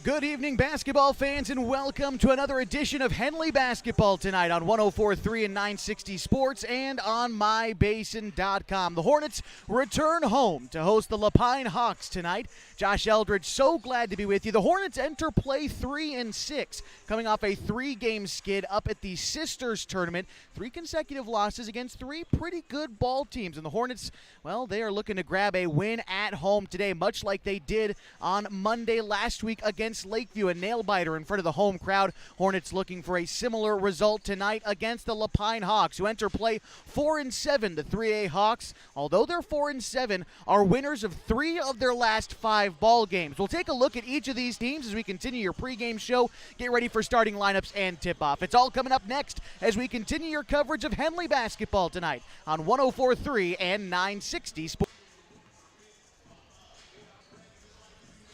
Good evening, basketball fans, and welcome to another edition of Henley Basketball tonight on 104.3 and 960 Sports and on MyBasin.com. The Hornets return home to host the Lapine Hawks tonight. Josh Eldridge, so glad to be with you. The Hornets enter play 3-6, coming off a 3-game skid up at the Sisters Tournament. 3 consecutive losses against 3 pretty good ball teams. And the Hornets, well, they are looking to grab a win at home today, much like they did on Monday last week against Lakeview, a nail-biter in front of the home crowd. Hornets looking for a similar result tonight against the Lapine Hawks, who enter play 4-7. The 3A Hawks, although they're 4-7, are winners of 3 of their last 5 ball games. We'll take a look at each of these teams as we continue your pregame show. Get ready for starting lineups and tip-off. It's all coming up next as we continue your coverage of Henley basketball tonight on 104.3 and 960 Sports.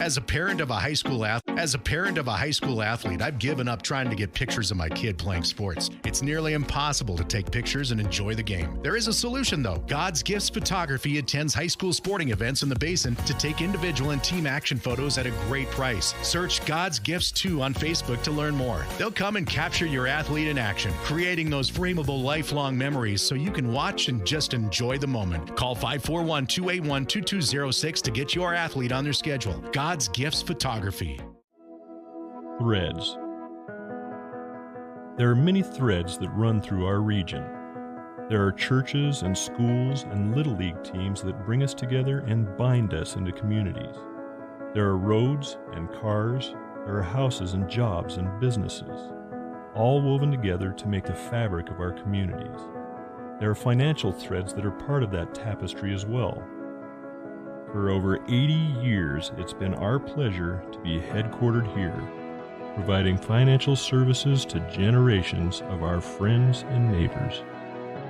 As a parent of a high school athlete, I've given up trying to get pictures of my kid playing sports. It's nearly impossible to take pictures and enjoy the game. There is a solution, though. God's Gifts Photography attends high school sporting events in the Basin to take individual and team action photos at a great price. Search God's Gifts 2 on Facebook to learn more. They'll come and capture your athlete in action, creating those frameable lifelong memories so you can watch and just enjoy the moment. Call 541-281-2206 to get your athlete on their schedule. God's Gifts Photography. Threads. There are many threads that run through our region. There are churches and schools and Little League teams that bring us together and bind us into communities. There are roads and cars. There are houses and jobs and businesses, all woven together to make the fabric of our communities. There are financial threads that are part of that tapestry as well. For over 80 years, it's been our pleasure to be headquartered here, providing financial services to generations of our friends and neighbors.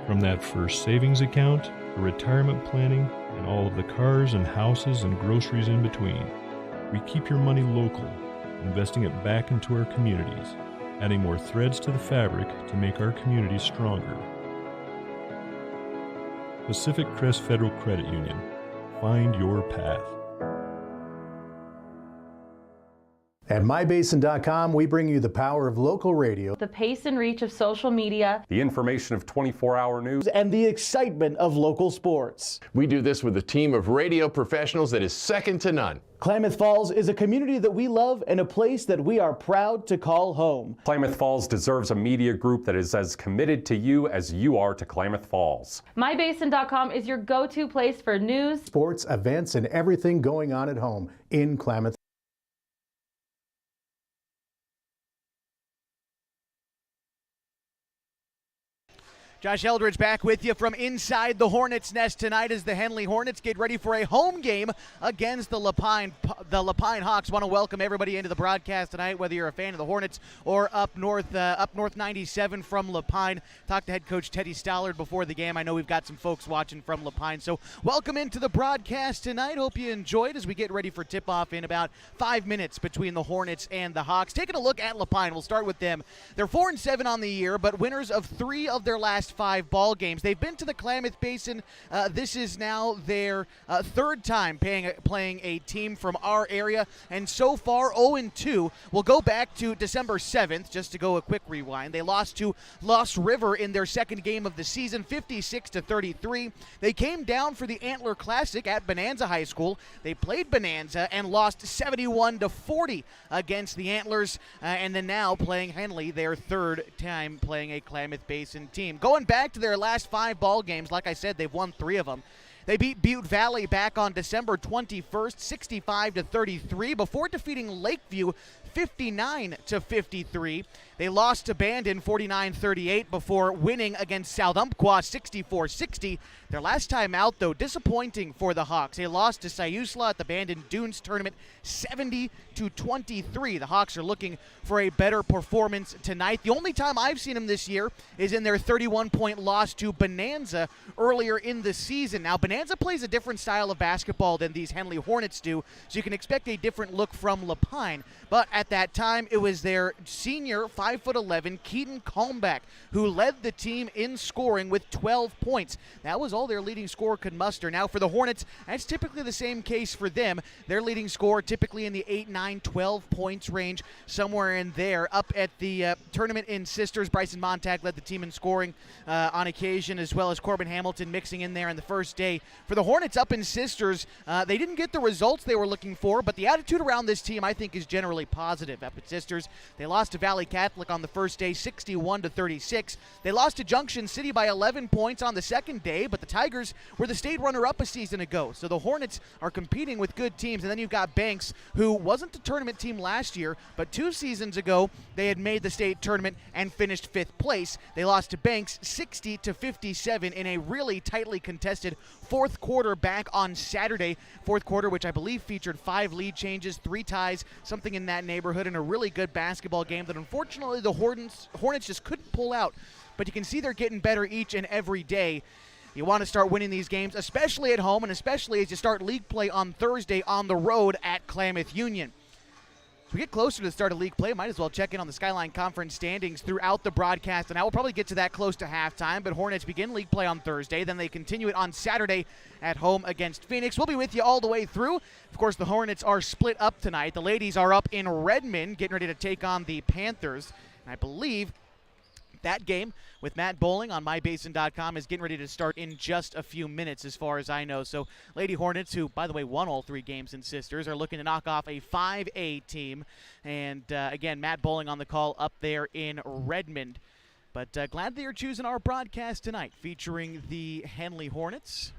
From that first savings account, to retirement planning, and all of the cars and houses and groceries in between, we keep your money local, investing it back into our communities, adding more threads to the fabric to make our communities stronger. Pacific Crest Federal Credit Union. Find your path. At MyBasin.com, we bring you the power of local radio, the pace and reach of social media, the information of 24-hour news, and the excitement of local sports. We do this with a team of radio professionals that is second to none. Klamath Falls is a community that we love and a place that we are proud to call home. Klamath Falls deserves a media group that is as committed to you as you are to Klamath Falls. MyBasin.com is your go-to place for news, sports, events, and everything going on at home in Klamath. Josh Eldridge back with you from inside the Hornets' nest tonight as the Henley Hornets get ready for a home game against the Lapine Hawks. Want to welcome everybody into the broadcast tonight, whether you're a fan of the Hornets or up north 97 from Lapine. Talked to head coach Teddy Stollard before the game. I know we've got some folks watching from Lapine, so welcome into the broadcast tonight. Hope you enjoyed as we get ready for tip-off in about 5 minutes between the Hornets and the Hawks. Taking a look at Lapine, we'll start with them. They're 4-7 on the year, but winners of 3 of their last 5 ball games. They've been to the Klamath Basin. This is now their 3rd time playing a team from our area, and so far 0-2. We'll go back to December 7th just to go a quick rewind. They lost to Lost River in their 2nd game of the season, 56-33. They came down for the Antler Classic at Bonanza High School. They played Bonanza and lost 71-40 against the Antlers, and then now playing Henley, their 3rd time playing a Klamath Basin team. Going back to their last 5 ball games, like I said, they've won 3 of them. They beat Butte Valley back on December 21st, 65-33, before defeating Lakeview 59-53. They lost to Bandon 49-38 before winning against South Umpqua 64-60. Their last time out, though, disappointing for the Hawks. They lost to Siuslaw at the Bandon Dunes tournament 70-23. The Hawks are looking for a better performance tonight. The only time I've seen them this year is in their 31-point loss to Bonanza earlier in the season. Now, Bonanza Bonanza plays a different style of basketball than these Henley Hornets do, so you can expect a different look from Lapine. But at that time, it was their senior 5'11" Keaton Kalmbach who led the team in scoring with 12 points. That was all their leading scorer could muster. Now for the Hornets, that's typically the same case for them. Their leading scorer typically in the 8, 9, 12 points range, somewhere in there. Up at the tournament in Sisters, Bryson Montag led the team in scoring on occasion, as well as Corbin Hamilton mixing in there on the first day. For the Hornets up in Sisters, they didn't get the results they were looking for, but the attitude around this team I think is generally positive. Up at Sisters, they lost to Valley Catholic on the first day, 61-36. They lost to Junction City by 11 points on the second day, but the Tigers were the state runner-up a season ago. So the Hornets are competing with good teams. And then you've got Banks, who wasn't a tournament team last year, but 2 seasons ago they had made the state tournament and finished 5th place. They lost to Banks 60-57 in a really tightly contested fourth quarter back on Saturday. Fourth quarter, which I believe featured 5 lead changes, 3 ties, something in that neighborhood, and a really good basketball game that unfortunately the Hornets just couldn't pull out. But you can see they're getting better each and every day. You want to start winning these games, especially at home, and especially as you start league play on Thursday on the road at Klamath Union. As we get closer to the start of league play, might as well check in on the Skyline Conference standings throughout the broadcast, and I will probably get to that close to halftime, but Hornets begin league play on Thursday, then they continue it on Saturday at home against Phoenix. We'll be with you all the way through. Of course, the Hornets are split up tonight. The ladies are up in Redmond, getting ready to take on the Panthers, and I believe that game with Matt Bowling on mybasin.com is getting ready to start in just a few minutes as far as I know. So Lady Hornets, who, by the way, won all 3 games in Sisters, are looking to knock off a 5A team. And, again, Matt Bowling on the call up there in Redmond. But glad that you're choosing our broadcast tonight featuring the Henley Hornets.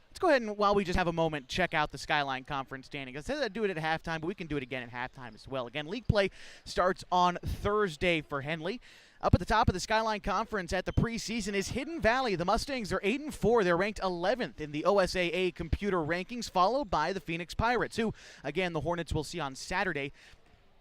Let's go ahead and, while we just have a moment, check out the Skyline Conference standings. I said I'd do it at halftime, but we can do it again at halftime as well. Again, league play starts on Thursday for Henley. Up at the top of the Skyline Conference at the preseason is Hidden Valley. The Mustangs are 8-4. They're ranked 11th in the OSAA computer rankings, followed by the Phoenix Pirates, who, again, the Hornets will see on Saturday.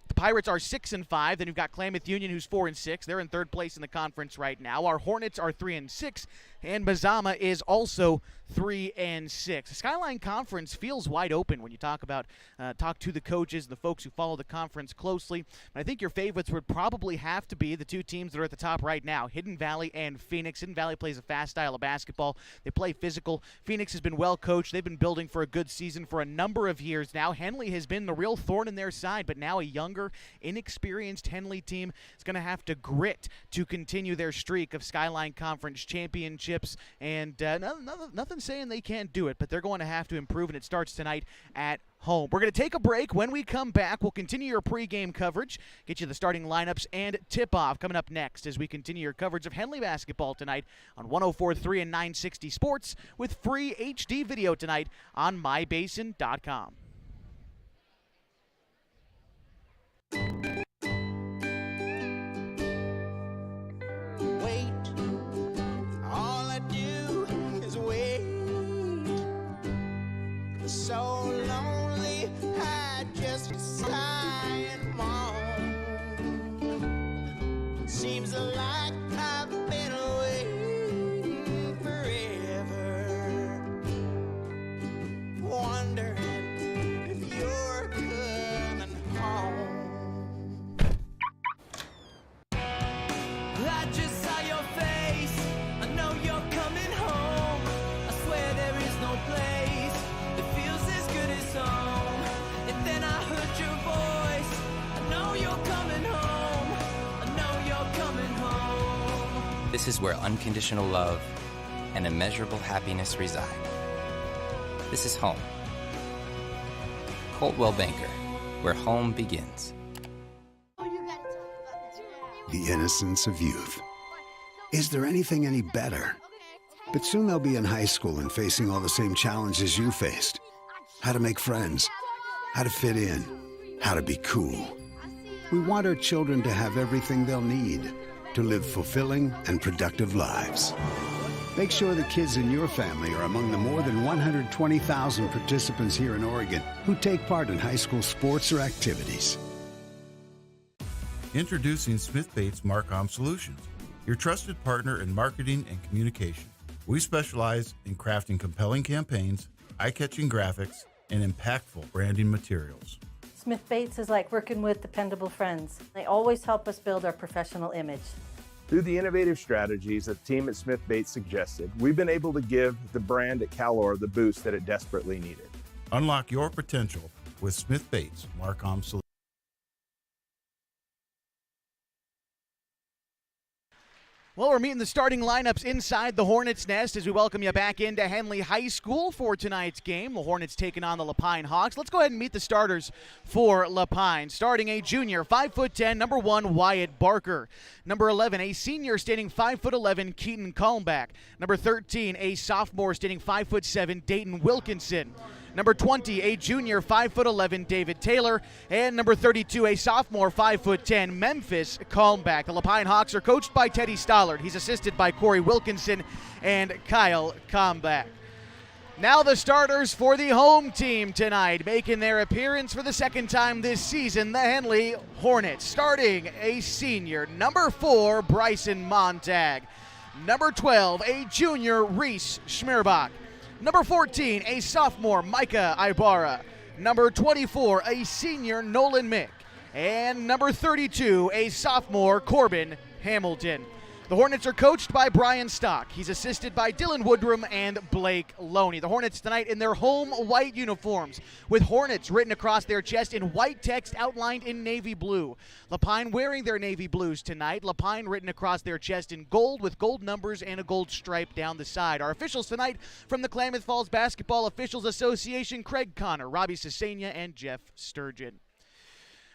The Pirates are 6-5. Then you've got Klamath Union, who's 4-6. They're in 3rd place in the conference right now. Our Hornets are 3-6, and Mazama is also 3-6. The Skyline Conference feels wide open when you talk to the coaches and the folks who follow the conference closely. But I think your favorites would probably have to be the 2 teams that are at the top right now, Hidden Valley and Phoenix. Hidden Valley plays a fast style of basketball. They play physical. Phoenix has been well coached. They've been building for a good season for a number of years now. Henley has been the real thorn in their side, but now a younger, inexperienced Henley team is going to have to grit to continue their streak of Skyline Conference championships. And nothing saying they can't do it, but they're going to have to improve, and it starts tonight at home. We're going to take a break. When we come back, we'll continue your pregame coverage, get you the starting lineups and tip-off coming up next as we continue your coverage of Henley basketball tonight on 104.3 and 960 Sports with free HD video tonight on mybasin.com. So lonely, I just sigh and moan. Seems like I've been away forever, wondering if you're coming home. I just saw your face, I know you're coming home. I swear there is no place home. And then I heard your voice. I know you're coming home. I know you're coming home. This is where unconditional love and immeasurable happiness reside. This is home. Coltwell Banker, where home begins. The innocence of youth. Is there anything any better? But soon they'll be in high school and facing all the same challenges you faced. How to make friends, how to fit in, how to be cool. We want our children to have everything they'll need to live fulfilling and productive lives. Make sure the kids in your family are among the more than 120,000 participants here in Oregon who take part in high school sports or activities. Introducing Smith Bates Marcom Solutions, your trusted partner in marketing and communication. We specialize in crafting compelling campaigns, eye-catching graphics, and impactful branding materials. Smith Bates is like working with dependable friends. They always help us build our professional image. Through the innovative strategies that the team at Smith Bates suggested, we've been able to give the brand at Calor the boost that it desperately needed. Unlock your potential with Smith Bates Marcom Solutions. Well, we're meeting the starting lineups inside the Hornets' nest as we welcome you back into Henley High School for tonight's game. The Hornets taking on the Lapine Hawks. Let's go ahead and meet the starters for Lapine. Starting a junior, 5'10", number 1, Wyatt Barker. Number 11, a senior standing 5'11", Keaton Kalmbach. Number 13, a sophomore standing 5'7", Dayton Wilkinson. Number 20, a junior, 5'11", David Taylor. And number 32, a sophomore, 5'10", Memphis Kalmbach. The Lapine Hawks are coached by Teddy Stollard. He's assisted by Corey Wilkinson and Kyle Kalmbach. Now the starters for the home team tonight, making their appearance for the second time this season, the Henley Hornets. Starting a senior, number 4, Bryson Montag. Number 12, a junior, Reese Schmerbach. Number 14, a sophomore, Micah Ibarra. Number 24, a senior, Nolan Mick. And number 32, a sophomore, Corbin Hamilton. The Hornets are coached by Brian Stock. He's assisted by Dylan Woodrum and Blake Loney. The Hornets tonight in their home white uniforms with Hornets written across their chest in white text outlined in navy blue. Lapine wearing their navy blues tonight. Lapine written across their chest in gold with gold numbers and a gold stripe down the side. Our officials tonight from the Klamath Falls Basketball Officials Association, Craig Connor, Robbie Cesania, and Jeff Sturgeon.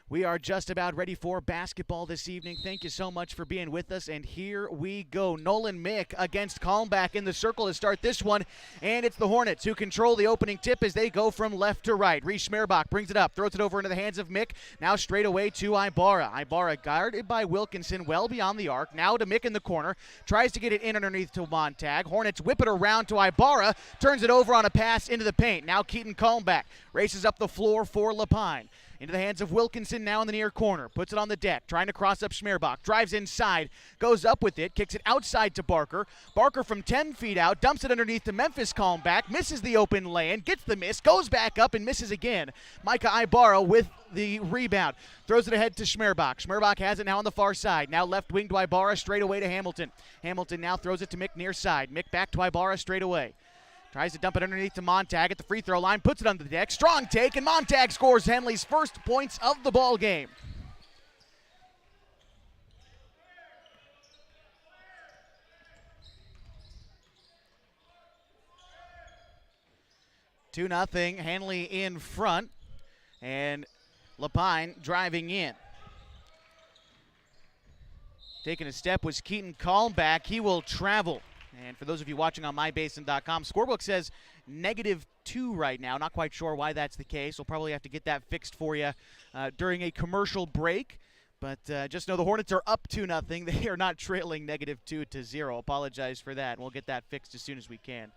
We are just about ready for basketball this evening. Thank you so much for being with us, and here we go. Nolan Mick against Kalmbach in the circle to start this one, and it's the Hornets who control the opening tip as they go from left to right. Reese Schmerbach brings it up, throws it over into the hands of Mick, now straight away to Ibarra. Ibarra guarded by Wilkinson well beyond the arc, now to Mick in the corner, tries to get it in underneath to Montag. Hornets whip it around to Ibarra, turns it over on a pass into the paint. Now Keaton Kalmbach races up the floor for Lapine. Into the hands of Wilkinson now in the near corner. Puts it on the deck, trying to cross up Schmerbach. Drives inside, goes up with it, kicks it outside to Barker. Barker from 10 feet out, dumps it underneath to Memphis Kalmbach, misses the open lay-in, gets the miss, goes back up and misses again. Micah Ibarra with the rebound. Throws it ahead to Schmerbach. Schmerbach has it now on the far side. Now left wing to Ibarra, straight away to Hamilton. Hamilton now throws it to Mick near side. Mick back to Ibarra, straight away. Tries to dump it underneath to Montag at the free throw line, puts it on the deck. Strong take, and Montag scores Henley's first points of the ball game. Two nothing, Henley in front, and Lapine driving in. Taking a step was Keaton Kalmbach. He will travel. And for those of you watching on mybasin.com, scorebook says -2 right now. Not quite sure why that's the case. We'll probably have to get that fixed for you during a commercial break. But just know the Hornets are up 2-0. They are not trailing -2 to 0. Apologize for that. We'll get that fixed as soon as we can.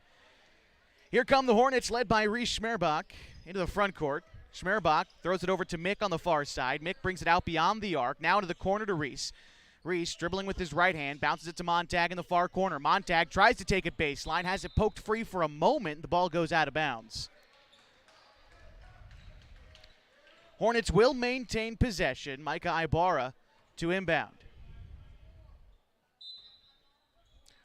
Here come the Hornets, led by Reese Schmerbach into the front court. Schmerbach throws it over to Mick on the far side. Mick brings it out beyond the arc. Now into the corner to Reese. Reese dribbling with his right hand, bounces it to Montag in the far corner. Montag tries to take it baseline, has it poked free for a moment. The ball goes out of bounds. Hornets will maintain possession. Micah Ibarra to inbound.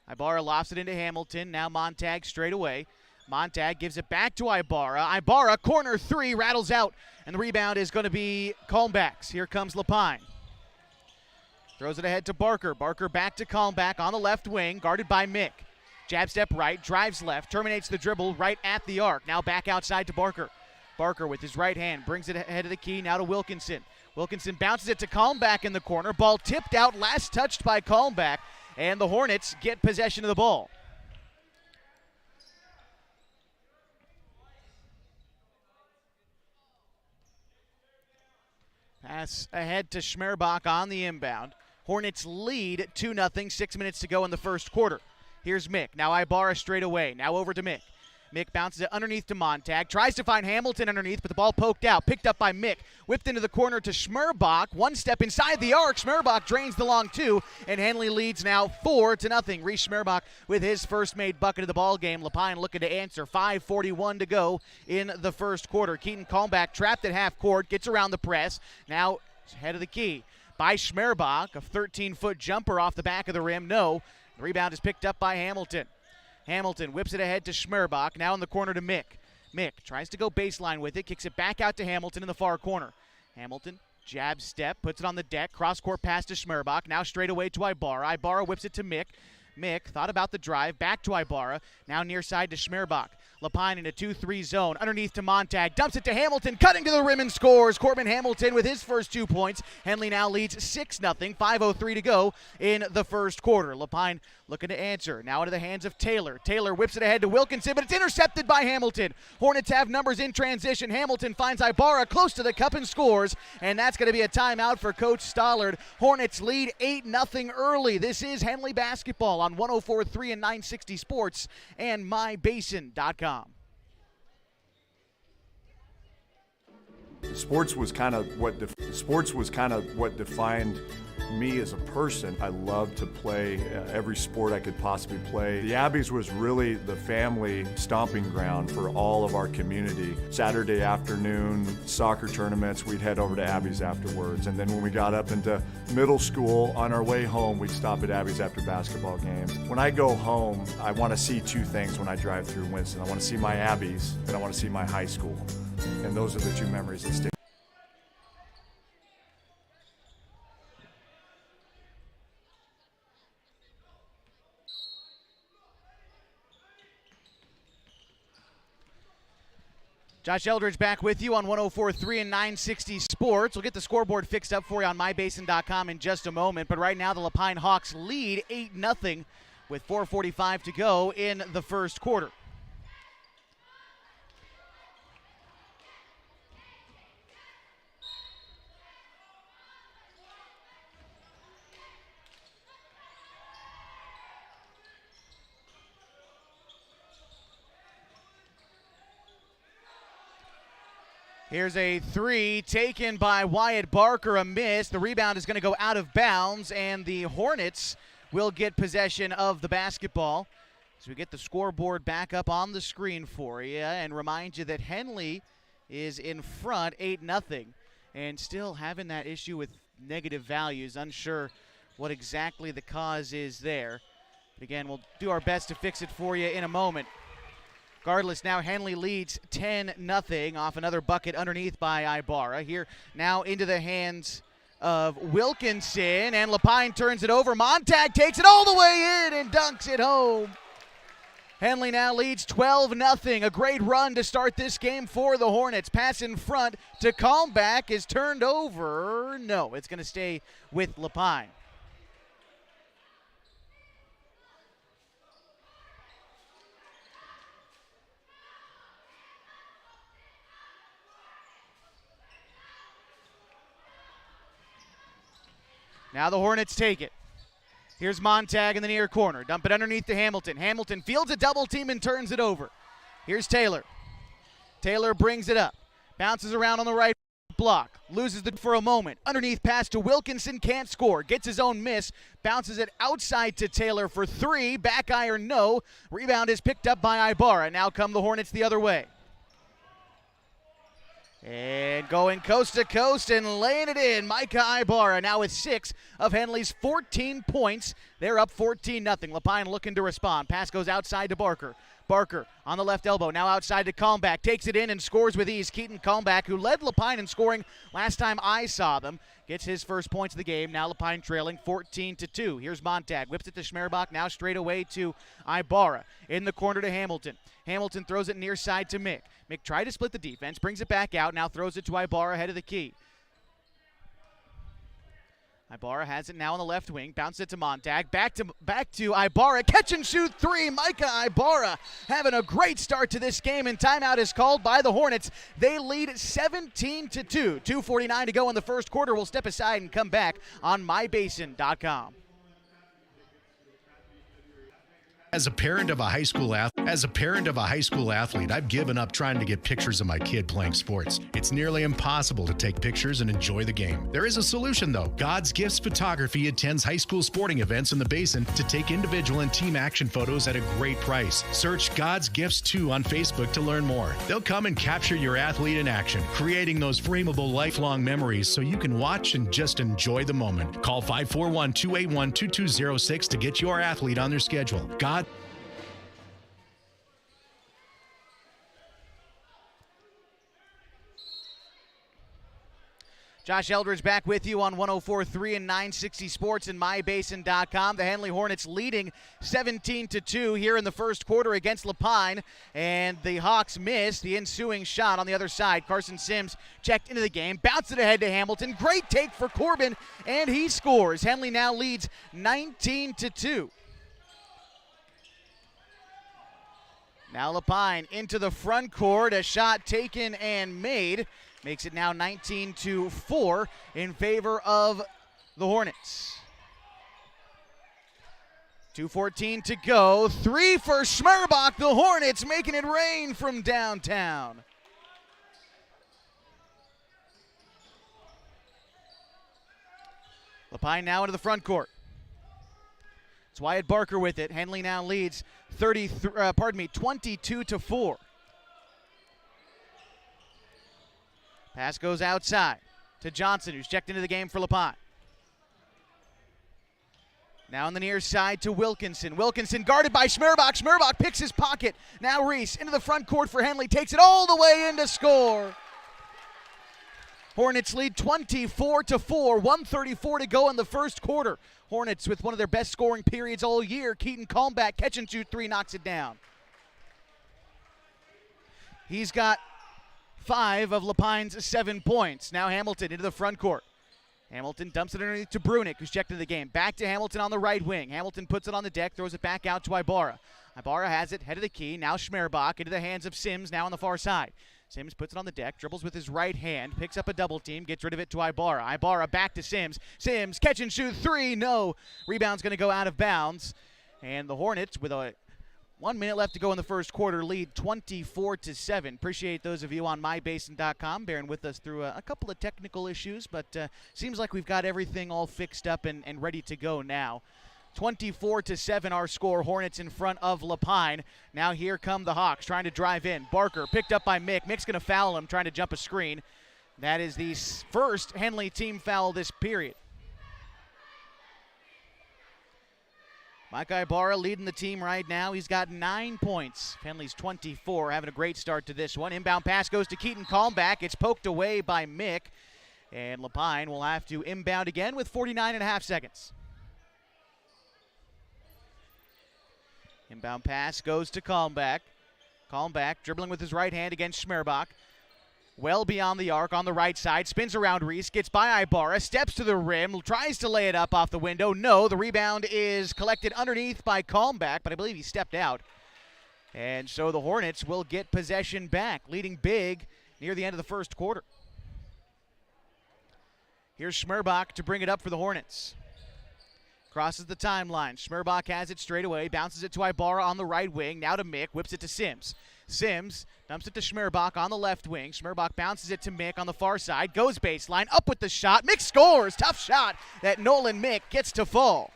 Ibarra lofts it into Hamilton. Now Montag straight away. Montag gives it back to Ibarra. Ibarra, corner three, rattles out. And the rebound is going to be Kalmbach's. Here comes Lapine. Throws it ahead to Barker. Barker back to Kalmbach on the left wing, guarded by Mick. Jab step right, drives left, terminates the dribble right at the arc. Now back outside to Barker. Barker with his right hand brings it ahead of the key, now to Wilkinson. Wilkinson bounces it to Kalmbach in the corner. Ball tipped out, last touched by Kalmbach, and the Hornets get possession of the ball. Pass ahead to Schmerbach on the inbound. Hornets lead 2-0, 6 minutes to go in the first quarter. Here's Mick. Now Ibarra straight away. Now over to Mick. Mick bounces it underneath to Montag. Tries to find Hamilton underneath, but the ball poked out. Picked up by Mick. Whipped into the corner to Schmerbach. One step inside the arc. Schmerbach drains the long two, and Henley leads now 4-0. Reese Schmerbach with his first made bucket of the ball game. Lapine looking to answer. 5:41 to go in the first quarter. Keaton Kalmbach trapped at half court. Gets around the press. Now head of the key by Schmerbach. A 13-foot jumper off the back of the rim. No. The rebound is picked up by Hamilton. Hamilton whips it ahead to Schmerbach. Now in the corner to Mick. Mick tries to go baseline with it. Kicks it back out to Hamilton in the far corner. Hamilton, jab step, puts it on the deck. Cross-court pass to Schmerbach. Now straight away to Ibarra. Ibarra whips it to Mick. Mick thought about the drive. Back to Ibarra. Now near side to Schmerbach. Lapine in a 2-3 zone. Underneath to Montag. Dumps it to Hamilton. Cutting to the rim and scores. Corbin Hamilton with his first 2 points. Henley now leads 6-0. 5:03 to go in the first quarter. Lapine looking to answer. Now into the hands of Taylor. Taylor whips it ahead to Wilkinson, but it's intercepted by Hamilton. Hornets have numbers in transition. Hamilton finds Ibarra close to the cup and scores, and that's going to be a timeout for Coach Stollard. Hornets lead 8-0 early. This is Henley basketball on 104.3 and 960 Sports and mybasin.com. Sports was kind of what defined me as a person. I loved to play every sport I could possibly play. The Abbeys was really the family stomping ground for all of our community. Saturday afternoon soccer tournaments, we'd head over to Abbeys afterwards. And then when we got up into middle school, on our way home, we'd stop at Abbeys after basketball games. When I go home, I want to see 2 things when I drive through Winston. I want to see my Abbeys, and I want to see my high school. And those are the 2 memories that stick. Josh Eldridge back with you on 104.3 and 960 Sports. We'll get the scoreboard fixed up for you on mybasin.com in just a moment. But right now the Lapine Hawks lead 8-0 with 4:45 to go in the first quarter. Here's a 3 taken by Wyatt Barker, a miss. The rebound is going to go out of bounds, and the Hornets will get possession of the basketball. So we get the scoreboard back up on the screen for you and remind you that Henley is in front 8-0 and still having that issue with negative values. Unsure what exactly the cause is there. But again, we'll do our best to fix it for you in a moment. Regardless, now Henley leads 10-0 off another bucket underneath by Ibarra. Here now into the hands of Wilkinson, and Lapine turns it over. Montag takes it all the way in and dunks it home. Henley now leads 12-0. A great run to start this game for the Hornets. Pass in front to Kalmbach is turned over. No, it's going to stay with Lapine. Now the Hornets take it. Here's Montag in the near corner. Dump it underneath to Hamilton. Hamilton fields a double team and turns it over. Here's Taylor. Taylor brings it up. Bounces around on the right block. Loses it for a moment. Underneath pass to Wilkinson. Can't score. Gets his own miss. Bounces it outside to Taylor for 3. Back iron, no. Rebound is picked up by Ibarra. Now come the Hornets the other way. And going coast to coast and laying it in, Micah Ibarra now with 6 of Henley's 14 points. They're up 14-0. Lapine looking to respond. Pass goes outside to Barker. Barker on the left elbow, now outside to Kalmbach. Takes it in and scores with ease. Keaton Kalmbach, who led Lapine in scoring last time I saw them, gets his first points of the game. Now Lapine trailing 14-2. Here's Montag. Whips it to Schmerbach. Now straight away to Ibarra. In the corner to Hamilton. Hamilton throws it near side to Mick. Mick tried to split the defense, brings it back out, now throws it to Ibarra ahead of the key. Ibarra has it now on the left wing, bounces it to Montag, back to Ibarra, catch and shoot 3. Micah Ibarra having a great start to this game, and timeout is called by the Hornets. They lead 17-2. 2:49 to go in the first quarter. We'll step aside and come back on mybasin.com. As a parent of a high school athlete, I've given up trying to get pictures of my kid playing sports. It's nearly impossible to take pictures and enjoy the game. There is a solution though. God's Gifts Photography attends high school sporting events in the Basin to take individual and team action photos at a great price. Search God's Gifts 2 on Facebook to learn more. They'll come and capture your athlete in action, creating those frameable lifelong memories so you can watch and just enjoy the moment. Call 541-281-2206 to get your athlete on their schedule. Josh Eldridge back with you on 104.3 and 960 Sports and MyBasin.com. The Henley Hornets leading 17-2 here in the first quarter against Lapine, and the Hawks missed the ensuing shot on the other side. Carson Sims checked into the game, bounced it ahead to Hamilton. Great take for Corbin, and he scores. Henley now leads 19-2. Now Lapine into the front court, a shot taken and made. Makes it now 19-4 in favor of the Hornets. 2:14 to go. 3 for Schmerbach. The Hornets making it rain from downtown. Lapine now into the front court. It's Wyatt Barker with it. Henley now leads 22-4. Pass goes outside to Johnson, who's checked into the game for Lapine. Now on the near side to Wilkinson. Wilkinson guarded by Schmerbach. Schmerbach picks his pocket. Now Reese into the front court for Henley. Takes it all the way in to score. Hornets lead 24-4. 1:34 to go in the first quarter. Hornets with one of their best scoring periods all year. Keaton Kalmbach, catch and shoot three, knocks it down. He's got 5 of Lapine's 7 points. Now Hamilton into the front court. Hamilton dumps it underneath to Brunick, who's checked into the game. Back to Hamilton on the right wing. Hamilton puts it on the deck, throws it back out to Ibarra. Ibarra has it, head of the key. Now Schmerbach into the hands of Sims, now on the far side. Sims puts it on the deck, dribbles with his right hand, picks up a double team, gets rid of it to Ibarra. Ibarra back to Sims. Sims, catch and shoot 3, no. Rebound's going to go out of bounds. And the Hornets, with 1 minute left to go in the first quarter, lead 24-7. Appreciate those of you on mybasin.com bearing with us through a couple of technical issues, but seems like we've got everything all fixed up and ready to go now. 24-7 our score. Hornets in front of Lapine. Now here come the Hawks trying to drive in. Barker picked up by Mick. Mick's going to foul him trying to jump a screen. That is the first Henley team foul this period. Mike Ibarra leading the team right now. He's got 9 points. Henley's 24, having a great start to this one. Inbound pass goes to Keaton Kalmbach. It's poked away by Mick. And Lapine will have to inbound again with 49.5 seconds. Inbound pass goes to Kalmbach. Kalmbach dribbling with his right hand against Schmerbach. Well beyond the arc on the right side, spins around Reese, gets by Ibarra, steps to the rim, tries to lay it up off the window. No, the rebound is collected underneath by Kalmbach, but I believe he stepped out. And so the Hornets will get possession back, leading big near the end of the first quarter. Here's Schmerbach to bring it up for the Hornets. Crosses the timeline. Schmerbach has it straight away, bounces it to Ibarra on the right wing, now to Mick, whips it to Sims. Sims dumps it to Schmerbach on the left wing. Schmerbach bounces it to Mick on the far side, goes baseline, up with the shot. Mick scores. Tough shot that Nolan Mick gets to fall.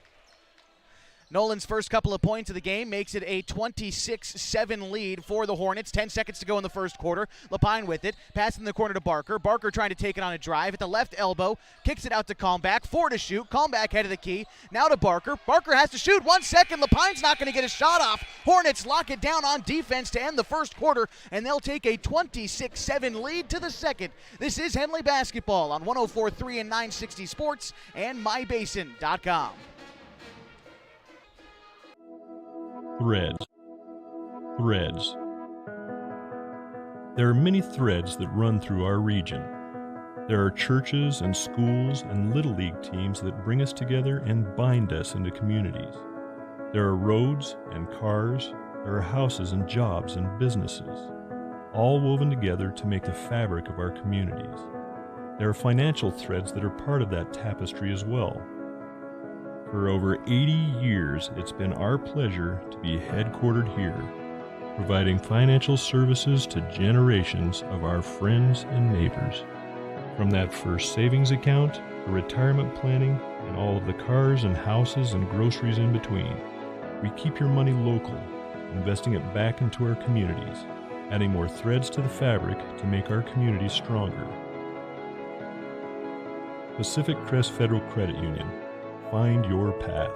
Nolan's first couple of points of the game makes it a 26-7 lead for the Hornets. 10 seconds to go in the first quarter. Lapine with it. Pass in the corner to Barker. Barker trying to take it on a drive at the left elbow. Kicks it out to Kalmbach. 4 to shoot. Kalmbach head of the key. Now to Barker. Barker has to shoot. 1 second. Lapine's not going to get a shot off. Hornets lock it down on defense to end the first quarter, and they'll take a 26-7 lead to the second. This is Henley basketball on 104.3 and 960 Sports and MyBasin.com. Threads. Threads. There are many threads that run through our region. There are churches and schools and Little League teams that bring us together and bind us into communities. There are roads and cars. There are houses and jobs and businesses, all woven together to make the fabric of our communities. There are financial threads that are part of that tapestry as well. For over 80 years, it's been our pleasure to be headquartered here, providing financial services to generations of our friends and neighbors. From that first savings account to retirement planning and all of the cars and houses and groceries in between, we keep your money local, investing it back into our communities, adding more threads to the fabric to make our communities stronger. Pacific Crest Federal Credit Union. Find your path.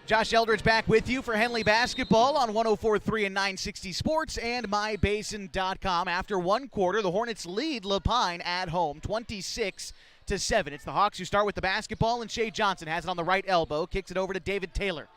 Josh Eldridge back with you for Henley basketball on 104.3 and 960 Sports and MyBasin.com. After one quarter, the Hornets lead Lapine at home, 26-7. It's the Hawks who start with the basketball, and Shea Johnson has it on the right elbow, kicks it over to David Taylor.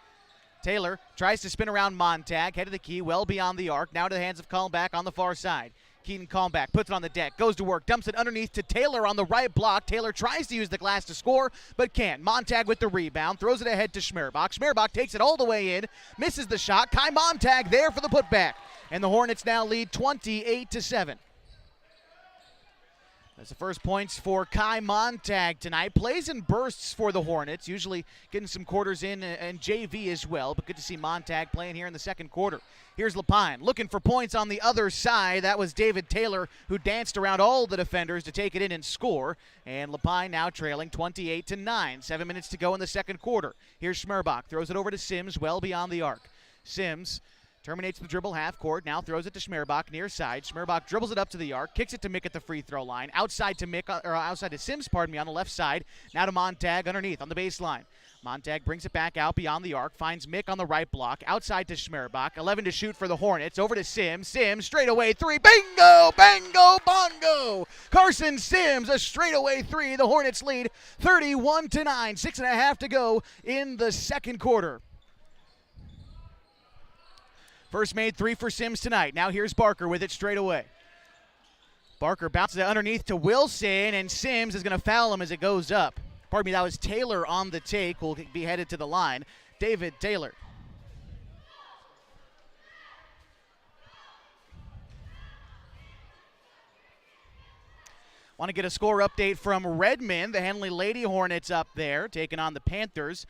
Taylor tries to spin around Montag, head of the key, well beyond the arc, now to the hands of Kalmbach on the far side. Keaton Kalmbach puts it on the deck, goes to work, dumps it underneath to Taylor on the right block. Taylor tries to use the glass to score, but can't. Montag with the rebound, throws it ahead to Schmerbach. Schmerbach takes it all the way in, misses the shot. Kai Montag there for the putback. And the Hornets now lead 28-7. That's the first points for Kai Montag tonight. Plays in bursts for the Hornets, usually getting some quarters in and JV as well, but good to see Montag playing here in the second quarter. Here's Lapine looking for points on the other side. That was David Taylor who danced around all the defenders to take it in and score. And Lapine now trailing 28-9. 7 minutes to go in the second quarter. Here's Schmerbach, throws it over to Sims well beyond the arc. Sims terminates the dribble half court, now throws it to Schmerbach near side. Schmerbach dribbles it up to the arc, kicks it to Mick at the free throw line. Outside to Sims, on the left side. Now to Montag underneath on the baseline. Montag brings it back out beyond the arc, finds Mick on the right block. Outside to Schmerbach, 11 to shoot for the Hornets. Over to Sims. Sims, straightaway three. Bingo! Bango! Bongo! Carson Sims, a straightaway three. The Hornets lead 31-9. 6.5 to go in the second quarter. First made three for Sims tonight. Now here's Barker with it straight away. Barker bounces it underneath to Wilson, and Sims is going to foul him as it goes up. Pardon me, that was Taylor on the take. Will be headed to the line. David Taylor. Want to get a score update from Redmond. The Henley Lady Hornets up there, taking on the Panthers.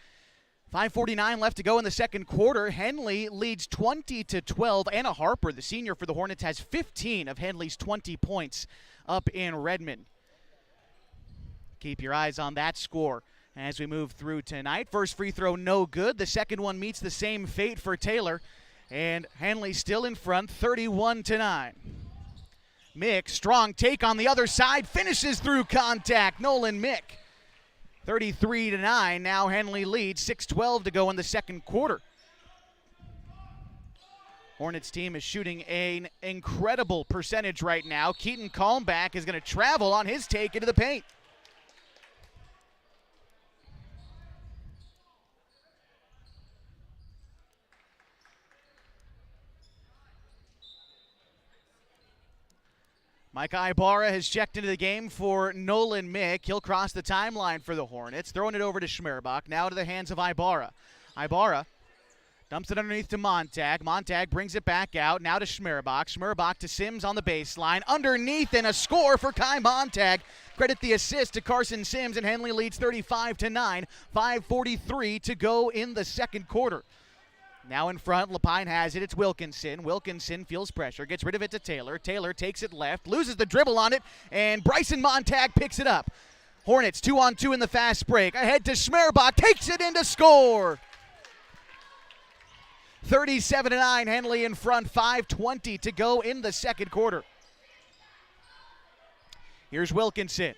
5:49 left to go in the second quarter. Henley leads 20-12. Anna Harper, the senior for the Hornets, has 15 of Henley's 20 points up in Redmond. Keep your eyes on that score as we move through tonight. First free throw, no good. The second one meets the same fate for Taylor. And Henley still in front, 31-9. Mick, strong take on the other side, finishes through contact. Nolan Mick. 33-9. Now Henley leads. 6:12 to go in the second quarter. Hornets team is shooting an incredible percentage right now. Keaton Kalmbach is going to travel on his take into the paint. Mike Ibarra has checked into the game for Nolan Mick. He'll cross the timeline for the Hornets, throwing it over to Schmerbach. Now to the hands of Ibarra. Ibarra dumps it underneath to Montag. Montag brings it back out. Now to Schmerbach. Schmerbach to Sims on the baseline. Underneath, and a score for Kai Montag. Credit the assist to Carson Sims, and Henley leads 35-9. 5:43 to go in the second quarter. Now in front, Lapine has it. It's Wilkinson. Wilkinson feels pressure, gets rid of it to Taylor. Taylor takes it left, loses the dribble on it, and Bryson Montag picks it up. Hornets 2-on-2 in the fast break. Ahead to Schmerbach, takes it in to score. 37-9, Henley in front, 5:20 to go in the second quarter. Here's Wilkinson.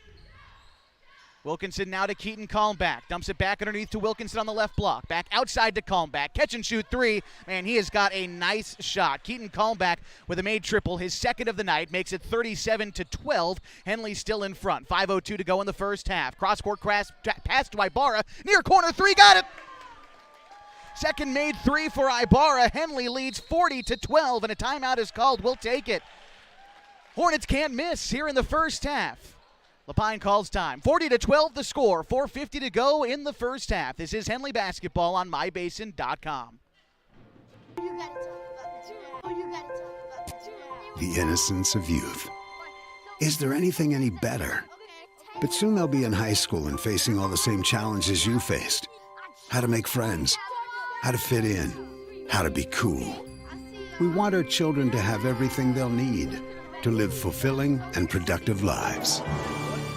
Wilkinson now to Keaton Kalmbach. Dumps it back underneath to Wilkinson on the left block. Back outside to Kalmbach. Catch and shoot three. Man, he has got a nice shot. Keaton Kalmbach with a made triple, his second of the night, makes it 37-12. Henley still in front. 5:02 to go in the first half. Cross-court pass to Ibarra. Near corner three, got it! Second made three for Ibarra. Henley leads 40-12, and a timeout is called. We'll take it. Hornets can't miss here in the first half. Lapine calls time. 40-12 the score. 4:50 to go in the first half. This is Henley basketball on MyBasin.com. The innocence of youth. Is there anything any better? But soon they'll be in high school and facing all the same challenges you faced. How to make friends, how to fit in, how to be cool. We want our children to have everything they'll need to live fulfilling and productive lives.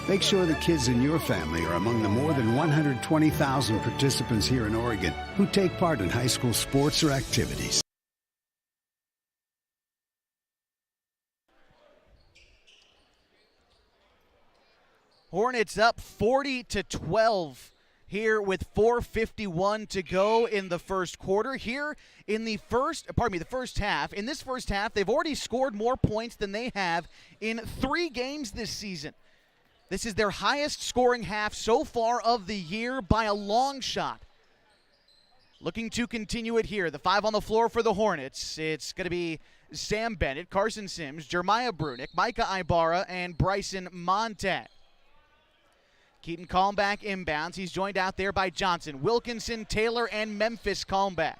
Make sure the kids in your family are among the more than 120,000 participants here in Oregon who take part in high school sports or activities. Hornets up 40-12 here with 4:51 to go in the first quarter. Here in the first half. In this first half, they've already scored more points than they have in 3 games this season. This is their highest scoring half so far of the year by a long shot. Looking to continue it here. The 5 on the floor for the Hornets. It's going to be Sam Bennett, Carson Sims, Jeremiah Brunick, Micah Ibarra, and Bryson Montag. Keaton Kalmbach inbounds. He's joined out there by Johnson, Wilkinson, Taylor, and Memphis Kalmbach.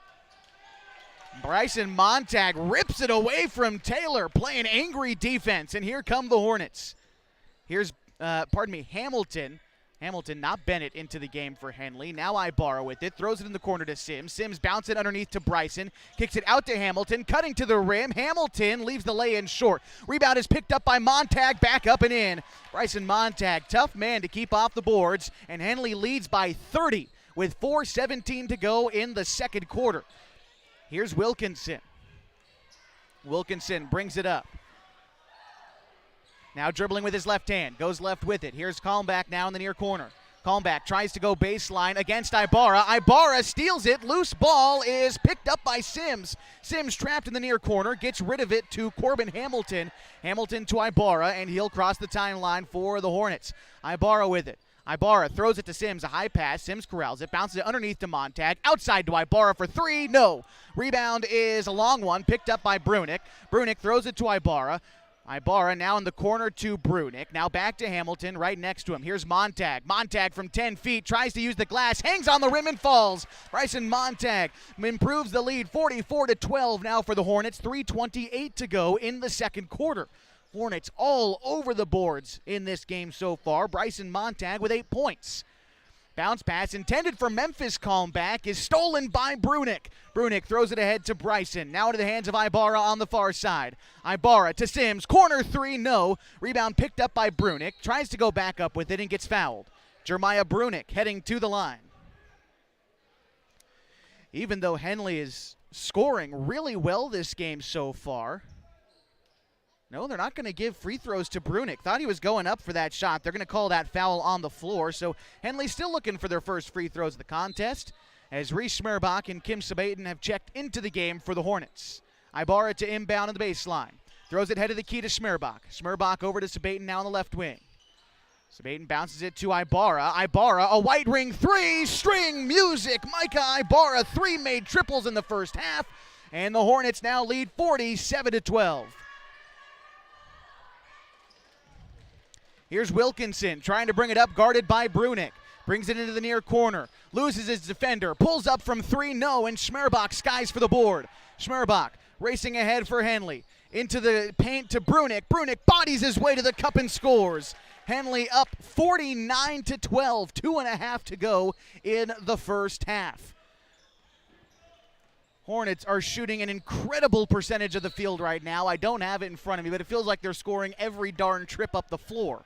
Bryson Montag rips it away from Taylor, playing angry defense, and here come the Hornets. Here's, Hamilton. Hamilton, not Bennett, into the game for Henley. Now Ibarra with it, throws it in the corner to Sims. Sims bounces it underneath to Bryson, kicks it out to Hamilton, cutting to the rim. Hamilton leaves the lay-in short. Rebound is picked up by Montag, back up and in. Bryson Montag, tough man to keep off the boards, and Henley leads by 30 with 4:17 to go in the second quarter. Here's Wilkinson. Wilkinson brings it up. Now dribbling with his left hand, goes left with it. Here's Kalmbach now in the near corner. Kalmbach tries to go baseline against Ibarra. Ibarra steals it. Loose ball is picked up by Sims. Sims trapped in the near corner, gets rid of it to Corbin Hamilton. Hamilton to Ibarra, and he'll cross the timeline for the Hornets. Ibarra with it. Ibarra throws it to Sims, a high pass. Sims corrals it, bounces it underneath to Montag. Outside to Ibarra for 3, no. Rebound is a long one, picked up by Brunick. Brunick throws it to Ibarra. Ibarra now in the corner to Brunick. Now back to Hamilton, right next to him. Here's Montag. Montag from 10 feet, tries to use the glass, hangs on the rim and falls. Bryson Montag improves the lead, 44-12 now for the Hornets. 3:28 to go in the second quarter. Hornets all over the boards in this game so far. Bryson Montag with 8 points. Bounce pass intended for Memphis Kalmbach is stolen by Brunick. Brunick throws it ahead to Bryson. Now into the hands of Ibarra on the far side. Ibarra to Sims. Corner 3, no. Rebound picked up by Brunick. Tries to go back up with it and gets fouled. Jeremiah Brunick heading to the line. Even though Henley is scoring really well this game so far, no, they're not going to give free throws to Brunick. Thought he was going up for that shot. They're going to call that foul on the floor. So Henley's still looking for their first free throws of the contest, as Reese Schmerbach and Kim Sabaton have checked into the game for the Hornets. Ibarra to inbound on the baseline. Throws it head of the key to Schmerbach. Schmerbach over to Sabaton now on the left wing. Sabaton bounces it to Ibarra. Ibarra, a white ring 3, string music. Micah Ibarra, 3 made triples in the first half. And the Hornets now lead 47-12. Here's Wilkinson trying to bring it up, guarded by Brunick. Brings it into the near corner. Loses his defender. Pulls up from 3, no, and Schmerbach skies for the board. Schmerbach racing ahead for Henley. Into the paint to Brunick. Brunick bodies his way to the cup and scores. Henley up 49-12. 2.5 to go in the first half. Hornets are shooting an incredible percentage of the field right now. I don't have it in front of me, but it feels like they're scoring every darn trip up the floor.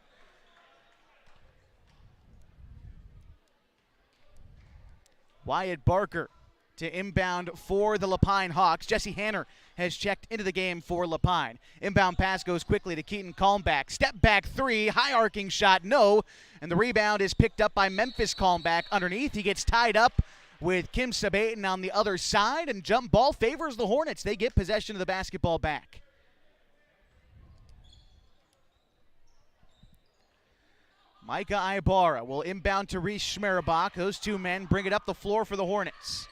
Wyatt Barker to inbound for the Lapine Hawks. Jesse Hanner has checked into the game for Lapine. Inbound pass goes quickly to Keaton Kalmbach. Step back 3, high arcing shot, no. And the rebound is picked up by Memphis Kalmbach underneath. He gets tied up with Kim Sabaton on the other side, and jump ball favors the Hornets. They get possession of the basketball back. Micah Ibarra will inbound to Reese Schmerbach. Those two men bring it up the floor for the Hornets.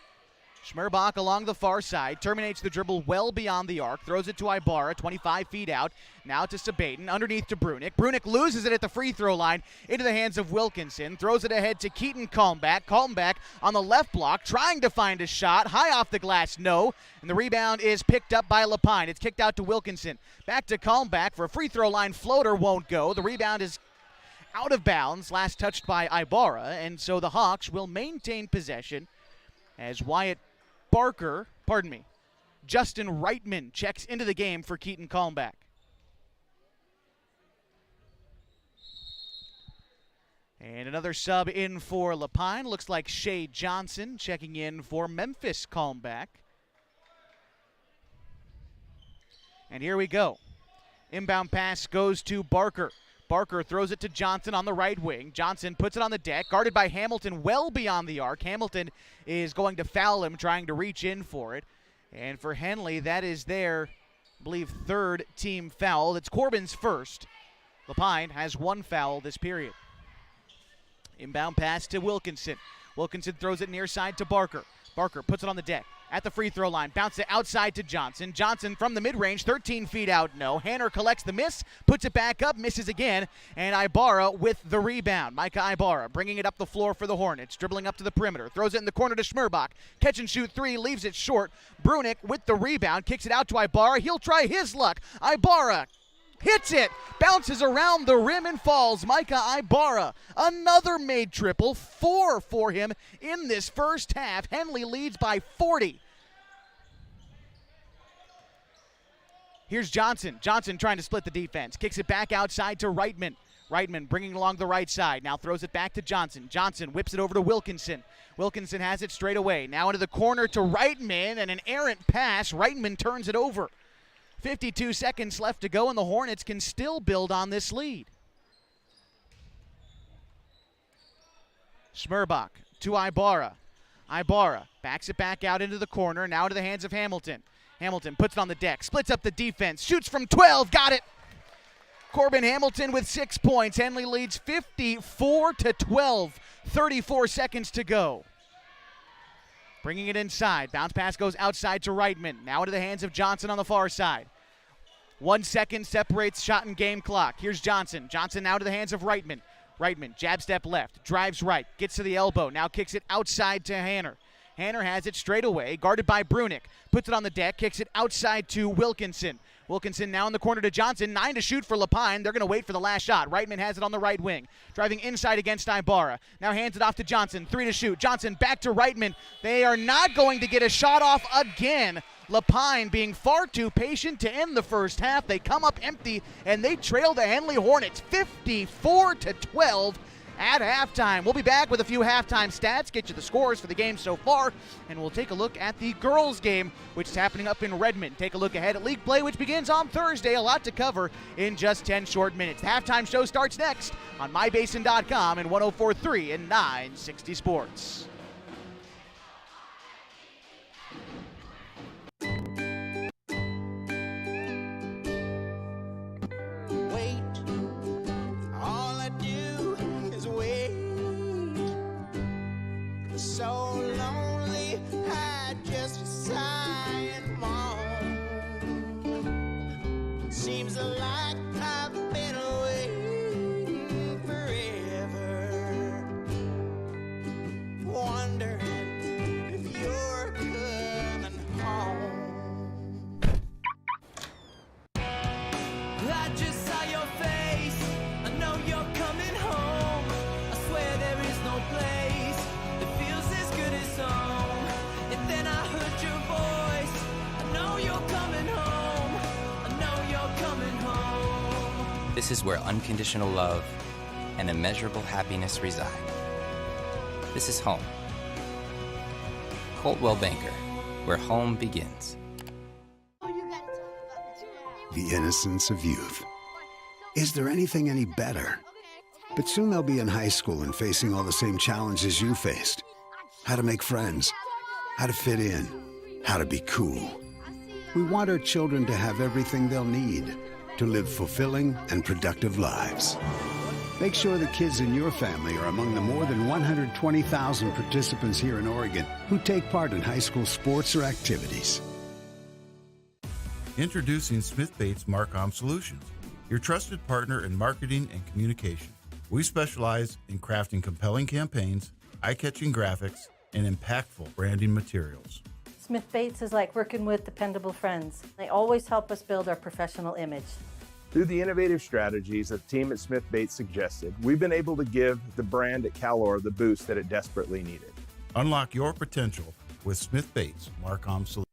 Schmerbach along the far side, terminates the dribble well beyond the arc, throws it to Ibarra, 25 feet out. Now to Sabaton, underneath to Brunick. Brunick loses it at the free throw line into the hands of Wilkinson, throws it ahead to Keaton Kalmbach. Kalmbach on the left block, trying to find a shot, high off the glass, no. And the rebound is picked up by Lapine. It's kicked out to Wilkinson. Back to Kalmbach for a free throw line floater, won't go. The rebound is out of bounds, last touched by Ibarra, and so the Hawks will maintain possession as Justin Reitman checks into the game for Keaton Kalmbach. And another sub in for Lapine. Looks like Shea Johnson checking in for Memphis Kalmbach. And here we go. Inbound pass goes to Barker. Barker throws it to Johnson on the right wing. Johnson puts it on the deck, guarded by Hamilton well beyond the arc. Hamilton is going to foul him, trying to reach in for it. And for Henley, that is their, I believe, third team foul. It's Corbin's first. Lapine has one foul this period. Inbound pass to Wilkinson. Wilkinson throws it near side to Barker. Barker puts it on the deck at the free throw line. Bounce it outside to Johnson. Johnson from the mid-range, 13 feet out, no. Hanner collects the miss, puts it back up, misses again, and Ibarra with the rebound. Micah Ibarra bringing it up the floor for the Hornets, dribbling up to the perimeter, throws it in the corner to Schmerbach. Catch and shoot three, leaves it short. Brunick with the rebound, kicks it out to Ibarra. He'll try his luck. Ibarra hits it, bounces around the rim and falls. Micah Ibarra, another made triple, 4 for him in this first half. Henley leads by 40. Here's Johnson. Johnson trying to split the defense. Kicks it back outside to Reitman. Reitman bringing along the right side. Now throws it back to Johnson. Johnson whips it over to Wilkinson. Wilkinson has it straight away. Now into the corner to Reitman, and an errant pass. Reitman turns it over. 52 seconds left to go, and the Hornets can still build on this lead. Schmerbach to Ibarra. Ibarra backs it back out into the corner, now to the hands of Hamilton. Hamilton puts it on the deck, splits up the defense, shoots from 12, got it! Corbin Hamilton with 6 points. Henley leads 54-12, 34 seconds to go. Bringing it inside. Bounce pass goes outside to Reitman. Now into the hands of Johnson on the far side. 1 second separates shot and game clock. Here's Johnson. Johnson now to the hands of Reitman. Reitman, jab step left, drives right, gets to the elbow, now kicks it outside to Hanner. Hanner has it straight away, guarded by Brunick. Puts it on the deck, kicks it outside to Wilkinson. Wilkinson now in the corner to Johnson. 9 to shoot for Lapine. They're going to wait for the last shot. Reitman has it on the right wing. Driving inside against Ibarra. Now hands it off to Johnson. 3 to shoot. Johnson back to Reitman. They are not going to get a shot off again. Lapine being far too patient to end the first half. They come up empty, and they trail the Henley Hornets 54-12 at halftime. We'll be back with a few halftime stats, get you the scores for the game so far, and we'll take a look at the girls' game, which is happening up in Redmond. Take a look ahead at league play, which begins on Thursday. A lot to cover in just 10 short minutes. The halftime show starts next on MyBasin.com and 104.3 and 960 Sports. So lonely, I just sigh and moan. Seems like I've been away forever. Wondering if you're coming home. I just saw your face. I know you're coming home. I swear there is no place. And then I heard your voice. I know you're coming home. I know you're coming home. This is where unconditional love and immeasurable happiness reside. This is home. Coltwell Banker, where home begins. The innocence of youth. Is there anything any better? But soon they'll be in high school and facing all the same challenges you faced. How to make friends, how to fit in, how to be cool. We want our children to have everything they'll need to live fulfilling and productive lives. Make sure the kids in your family are among the more than 120,000 participants here in Oregon who take part in high school sports or activities. Introducing Smith Bates Marcom Solutions, your trusted partner in marketing and communication. We specialize in crafting compelling campaigns, eye-catching graphics, and impactful branding materials. Smith Bates is like working with dependable friends. They always help us build our professional image. Through the innovative strategies that the team at Smith Bates suggested, we've been able to give the brand at Calor the boost that it desperately needed. Unlock your potential with Smith Bates Marcom Solutions.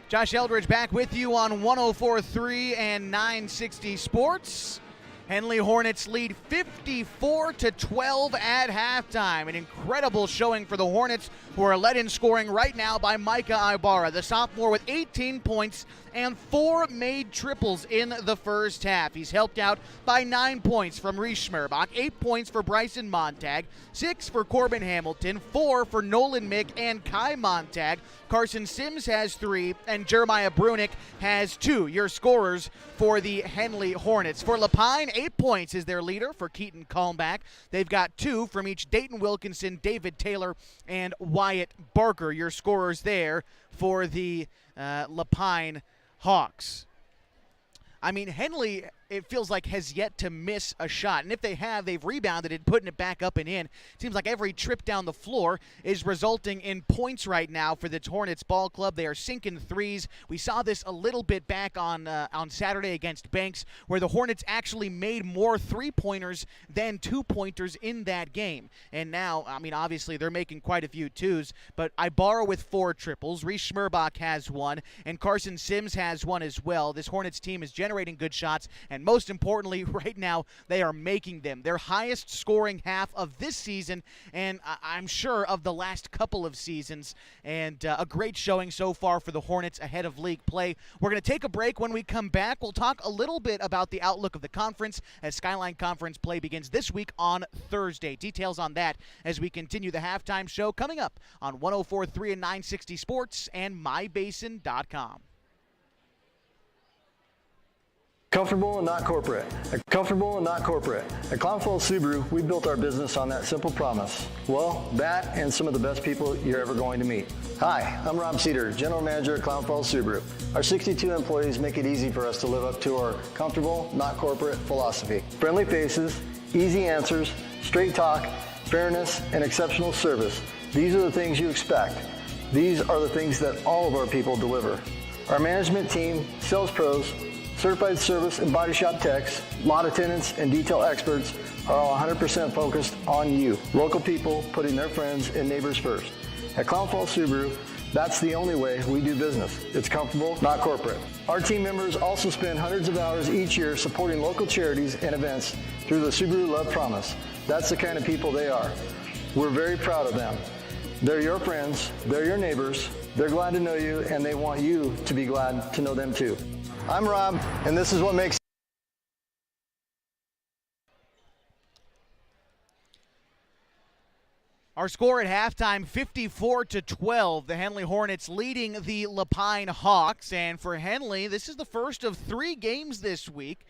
Josh Eldridge back with you on 104.3 and 960 Sports. Henley Hornets lead 54-12 at halftime. An incredible showing for the Hornets, who are led in scoring right now by Micah Ibarra, the sophomore, with 18 points and 4 made triples in the first half. He's helped out by 9 points from Reese Schmerbach, 8 points for Bryson Montag, 6 for Corbin Hamilton, 4 for Nolan Mick and Kai Montag. Carson Sims has 3, and Jeremiah Brunick has 2. Your scorers for the Henley Hornets. For Lapine, 8 points is their leader for Keaton Kalmbach. They've got 2 from each Dayton Wilkinson, David Taylor, and Wyatt Barker. Your scorers there for the Lapine Hawks. I mean, Henley, it feels like, has yet to miss a shot. And if they have, they've rebounded it, putting it back up and in. It seems like every trip down the floor is resulting in points right now for the Hornets ball club. They are sinking threes. We saw this a little bit back on Saturday against Banks, where the Hornets actually made more three-pointers than two-pointers in that game. And now, I mean, obviously they're making quite a few twos, but Ibarra with 4 triples. Reese Schmerbach has 1, and Carson Sims has 1 as well. This Hornets team is generating good shots, and most importantly, right now, they are making them. Their highest scoring half of this season, and I'm sure of the last couple of seasons, and a great showing so far for the Hornets ahead of league play. We're going to take a break. When we come back, we'll talk a little bit about the outlook of the conference as Skyline Conference play begins this week on Thursday. Details on that as we continue the halftime show coming up on 104.3 and 960 Sports and MyBasin.com. Comfortable and not corporate. Comfortable and not corporate. At Clown Falls Subaru, we built our business on that simple promise. Well, that and some of the best people you're ever going to meet. Hi, I'm Rob Cedar, General Manager at Clown Falls Subaru. Our 62 employees make it easy for us to live up to our comfortable, not corporate philosophy. Friendly faces, easy answers, straight talk, fairness, and exceptional service. These are the things you expect. These are the things that all of our people deliver. Our management team, sales pros, certified service and body shop techs, lot attendants, and detail experts are all 100% focused on you. Local people putting their friends and neighbors first. At Clown Falls Subaru, that's the only way we do business. It's comfortable, not corporate. Our team members also spend hundreds of hours each year supporting local charities and events through the Subaru Love Promise. That's the kind of people they are. We're very proud of them. They're your friends, they're your neighbors, they're glad to know you, and they want you to be glad to know them too. I'm Rob, and this is what makes our score at halftime, 54-12. The Henley Hornets leading the Lapine Hawks. And for Henley, this is the first of 3 games this week.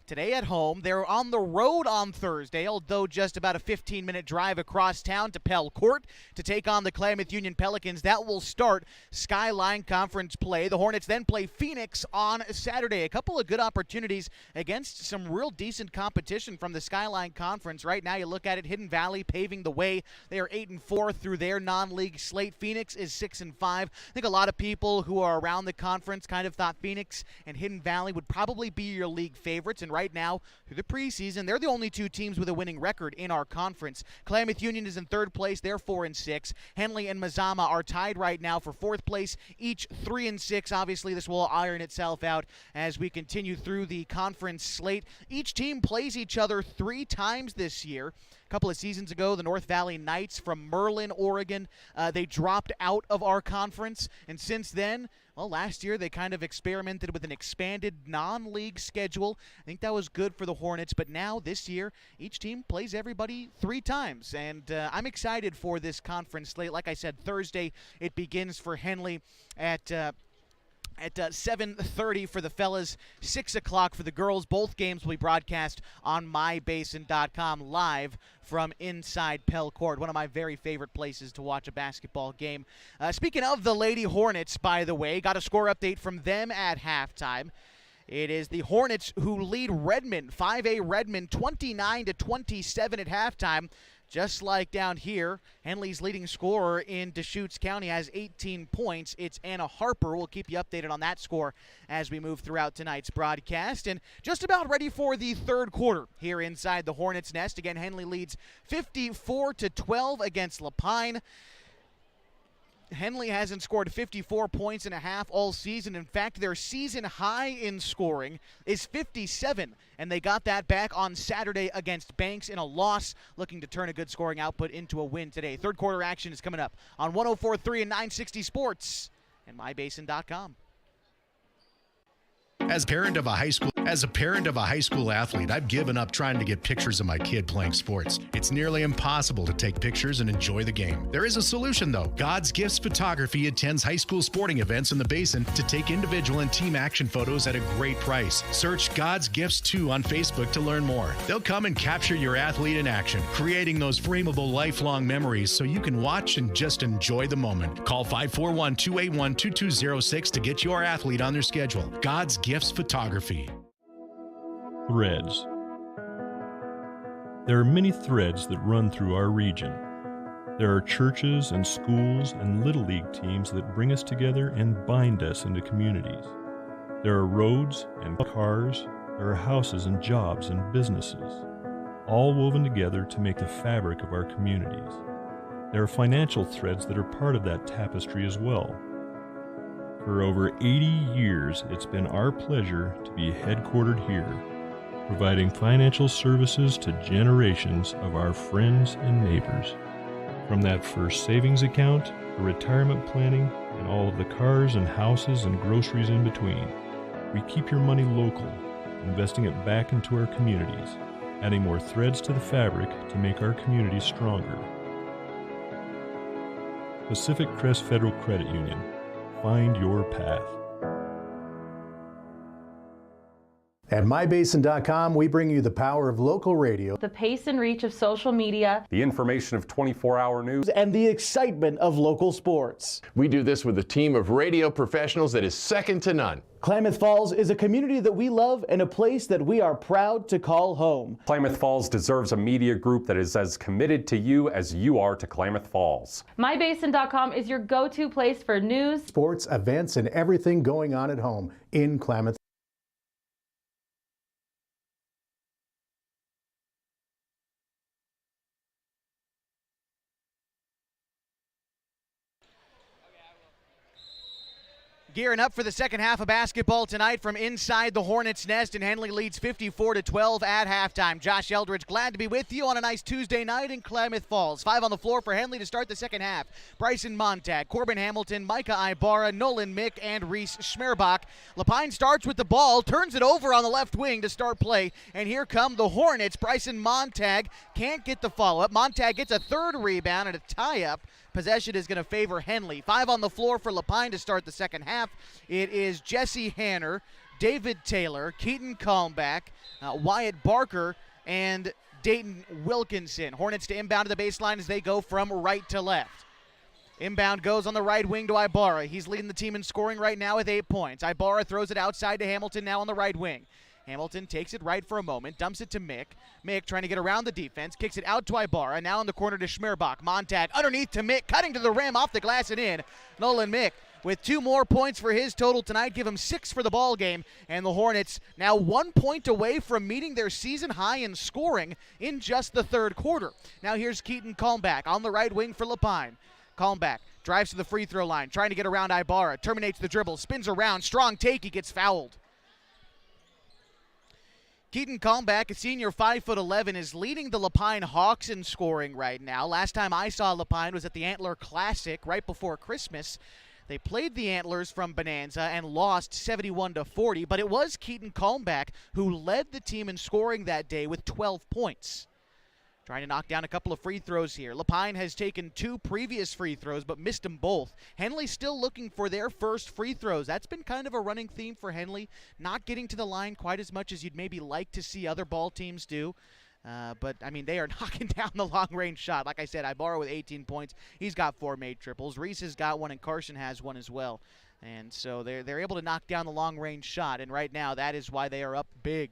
Today at home, they're on the road on Thursday, although just about a 15-minute drive across town to Pell Court to take on the Klamath Union Pelicans. That will start Skyline Conference play. The Hornets then play Phoenix on Saturday. A couple of good opportunities against some real decent competition from the Skyline Conference. Right now, you look at it, Hidden Valley paving the way. They are 8-4 through their non-league slate. Phoenix is 6-5. I think a lot of people who are around the conference kind of thought Phoenix and Hidden Valley would probably be your league favorites, and right now, through the preseason, they're the only 2 teams with a winning record in our conference. Klamath Union is in 3rd place. They're 4-6. Henley and Mazama are tied right now for 4th place, each 3-6. Obviously, this will iron itself out as we continue through the conference slate. Each team plays each other 3 times this year. A couple of seasons ago, the North Valley Knights from Merlin, Oregon, they dropped out of our conference, and since then, well, last year they kind of experimented with an expanded non-league schedule. I think that was good for the Hornets, but now this year each team plays everybody 3 times, and I'm excited for this conference slate. Like I said, Thursday it begins for Henley at 7:30 for the fellas, 6 o'clock for the girls. Both games will be broadcast on mybasin.com live from inside Pell Court, one of my very favorite places to watch a basketball game. Speaking of the Lady Hornets, by the way, got a score update from them at halftime. It is the Hornets who lead Redmond, 5A Redmond, 29-27 at halftime. Just like down here, Henley's leading scorer in Deschutes County has 18 points. It's Anna Harper. We'll keep you updated on that score as we move throughout tonight's broadcast. And just about ready for the third quarter here inside the Hornets' nest. Again, Henley leads 54-12 against Lapine. Henley hasn't scored 54 points and a half all season. In fact, their season high in scoring is 57, and they got that back on Saturday against Banks in a loss, looking to turn a good scoring output into a win today. Third quarter action is coming up on 104.3 and 960 Sports and mybasin.com. As a parent of a high school athlete, I've given up trying to get pictures of my kid playing sports. It's nearly impossible to take pictures and enjoy the game. There is a solution, though. God's Gifts Photography attends high school sporting events in the Basin to take individual and team action photos at a great price. Search God's Gifts 2 on Facebook to learn more. They'll come and capture your athlete in action, creating those frameable lifelong memories so you can watch and just enjoy the moment. Call 541-281-2206 to get your athlete on their schedule. God's Gifts Photography. Threads. There are many threads that run through our region. There are churches and schools and little league teams that bring us together and bind us into communities. There are roads and cars. There are houses and jobs and businesses, all woven together to make the fabric of our communities. There are financial threads that are part of that tapestry as well. For over 80 years, it's been our pleasure to be headquartered here, providing financial services to generations of our friends and neighbors. From that first savings account, to retirement planning, and all of the cars and houses and groceries in between, we keep your money local, investing it back into our communities, adding more threads to the fabric to make our communities stronger. Pacific Crest Federal Credit Union. Find your path. At mybasin.com, we bring you the power of local radio, The pace and reach of social media, the information of 24-hour news, and the excitement of local sports. We do this with a team of radio professionals that is second to none. Klamath Falls is a community that we love and a place that we are proud to call home. Klamath Falls deserves a media group that is as committed to you as you are to Klamath Falls. mybasin.com is your go-to place for news, sports, events, and everything going on at home in Klamath. Gearing up for the second half of basketball tonight from inside the Hornets' nest, and Henley leads 54-12 at halftime. Josh Eldridge, glad to be with you on a nice Tuesday night in Klamath Falls. 5 on the floor for Henley to start the second half. Bryson Montag, Corbin Hamilton, Micah Ibarra, Nolan Mick, and Reese Schmerbach. Lapine starts with the ball, turns it over on the left wing to start play, and here come the Hornets. Bryson Montag can't get the follow-up. Montag gets a third rebound and a tie-up. Possession is going to favor Henley. 5 on the floor for Lapine to start the second half. It is Jesse Hanner, David Taylor, Keaton Kalmbach, Wyatt Barker, and Dayton Wilkinson. Hornets to inbound to the baseline as they go from right to left. Inbound goes on the right wing to Ibarra. He's leading the team in scoring right now with 8 points. Ibarra throws it outside to Hamilton now on the right wing. Hamilton takes it right for a moment, dumps it to Mick. Mick trying to get around the defense, kicks it out to Ibarra, now in the corner to Schmerbach. Montag underneath to Mick, cutting to the rim, off the glass and in. Nolan Mick with 2 more points for his total tonight, give him 6 for the ball game, and the Hornets now 1 point away from meeting their season high in scoring in just the third quarter. Now here's Keaton Kalmbach on the right wing for Lapine. Kalmbach drives to the free throw line, trying to get around Ibarra, terminates the dribble, spins around, strong take, he gets fouled. Keaton Kalmbach, a senior 5'11", is leading the Lapine Hawks in scoring right now. Last time I saw Lapine was at the Antler Classic right before Christmas. They played the Antlers from Bonanza and lost 71-40, but it was Keaton Kalmbach who led the team in scoring that day with 12 points. Trying to knock down a couple of free throws here. Lapine has taken 2 previous free throws, but missed them both. Henley still looking for their first free throws. That's been kind of a running theme for Henley, not getting to the line quite as much as you'd maybe like to see other ball teams do. But, I mean, they are knocking down the long-range shot. Like I said, Ibarra with 18 points. He's got 4 made triples. Reese has got 1, and Carson has 1 as well. And so they're able to knock down the long-range shot, and right now that is why they are up big.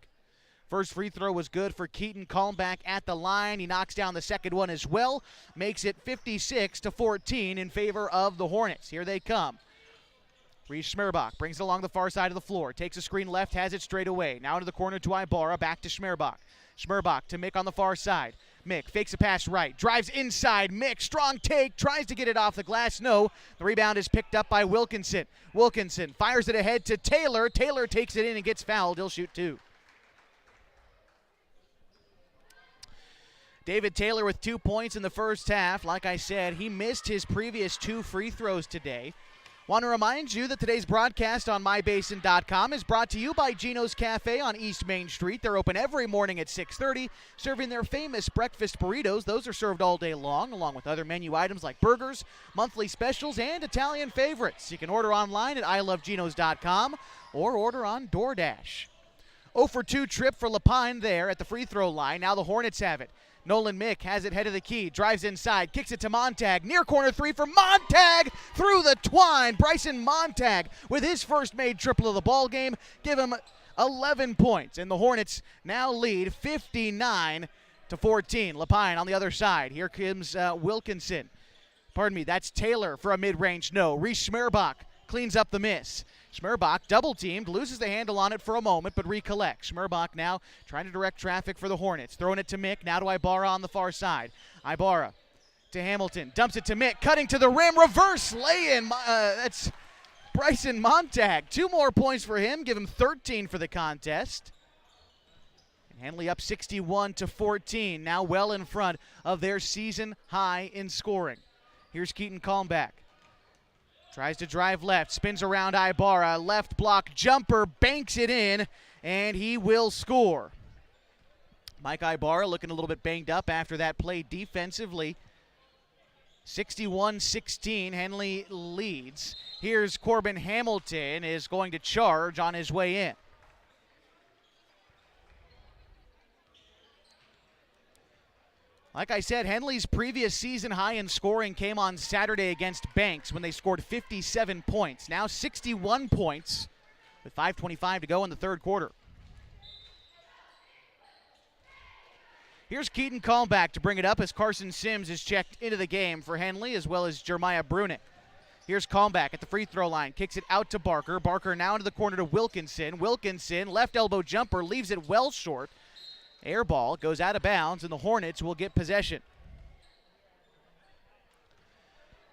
First free throw was good for Keaton Kalmbach at the line. He knocks down the second one as well. Makes it 56-14 in favor of the Hornets. Here they come. Reese Schmerbach brings it along the far side of the floor. Takes a screen left, has it straight away. Now into the corner to Ibarra, back to Schmerbach. Schmerbach to Mick on the far side. Mick fakes a pass right, drives inside. Mick, strong take, tries to get it off the glass. No, the rebound is picked up by Wilkinson. Wilkinson fires it ahead to Taylor. Taylor takes it in and gets fouled. He'll shoot 2. David Taylor with 2 points in the first half. Like I said, he missed his previous 2 free throws today. Want to remind you that today's broadcast on MyBasin.com is brought to you by Gino's Cafe on East Main Street. They're open every morning at 6:30, serving their famous breakfast burritos. Those are served all day long, along with other menu items like burgers, monthly specials, and Italian favorites. You can order online at iloveginos.com or order on DoorDash. 0 for 2 trip for Lapine there at the free throw line. Now the Hornets have it. Nolan Mick has it head of the key, drives inside, kicks it to Montag. Near corner 3 for Montag through the twine. Bryson Montag with his first made triple of the ball game. Give him 11 points, and the Hornets now lead 59-14. Lapine on the other side. Here comes Wilkinson. Pardon me, that's Taylor for a mid-range no. Reese Schmerbach cleans up the miss. Schmerbach double-teamed, loses the handle on it for a moment, but recollects. Schmerbach now trying to direct traffic for the Hornets. Throwing it to Mick, now to Ibarra on the far side. Ibarra to Hamilton, dumps it to Mick, cutting to the rim, reverse lay-in. That's Bryson Montag. 2 more points for him, give him 13 for the contest. And Henley up 61-14, now well in front of their season high in scoring. Here's Keaton Kalmbach. Tries to drive left, spins around Ibarra, left block jumper, banks it in, and he will score. Mike Ibarra looking a little bit banged up after that play defensively. 61-16, Henley leads. Here's Corbin Hamilton is going to charge on his way in. Like I said, Henley's previous season high in scoring came on Saturday against Banks when they scored 57 points. Now 61 points with 5:25 to go in the third quarter. Here's Keaton Kalmbach to bring it up as Carson Sims is checked into the game for Henley, as well as Jeremiah Brunick. Here's Kalmbach at the free throw line, kicks it out to Barker. Barker now into the corner to Wilkinson. Wilkinson, left elbow jumper, leaves it well short. Air ball goes out of bounds, and the Hornets will get possession.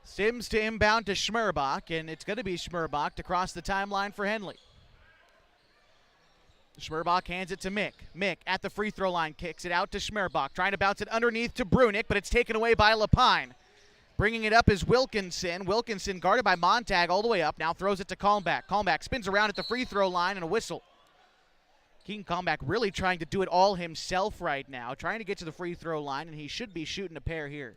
Sims to inbound to Schmerbach, and it's going to be Schmerbach to cross the timeline for Henley. Schmerbach hands it to Mick. Mick at the free throw line, kicks it out to Schmerbach, trying to bounce it underneath to Brunick, but it's taken away by Lapine. Bringing it up is Wilkinson. Wilkinson guarded by Montag all the way up, now throws it to Kalmbach. Kalmbach spins around at the free throw line and a whistle. Keaton Kalmbach really trying to do it all himself right now, trying to get to the free throw line, and he should be shooting a pair here.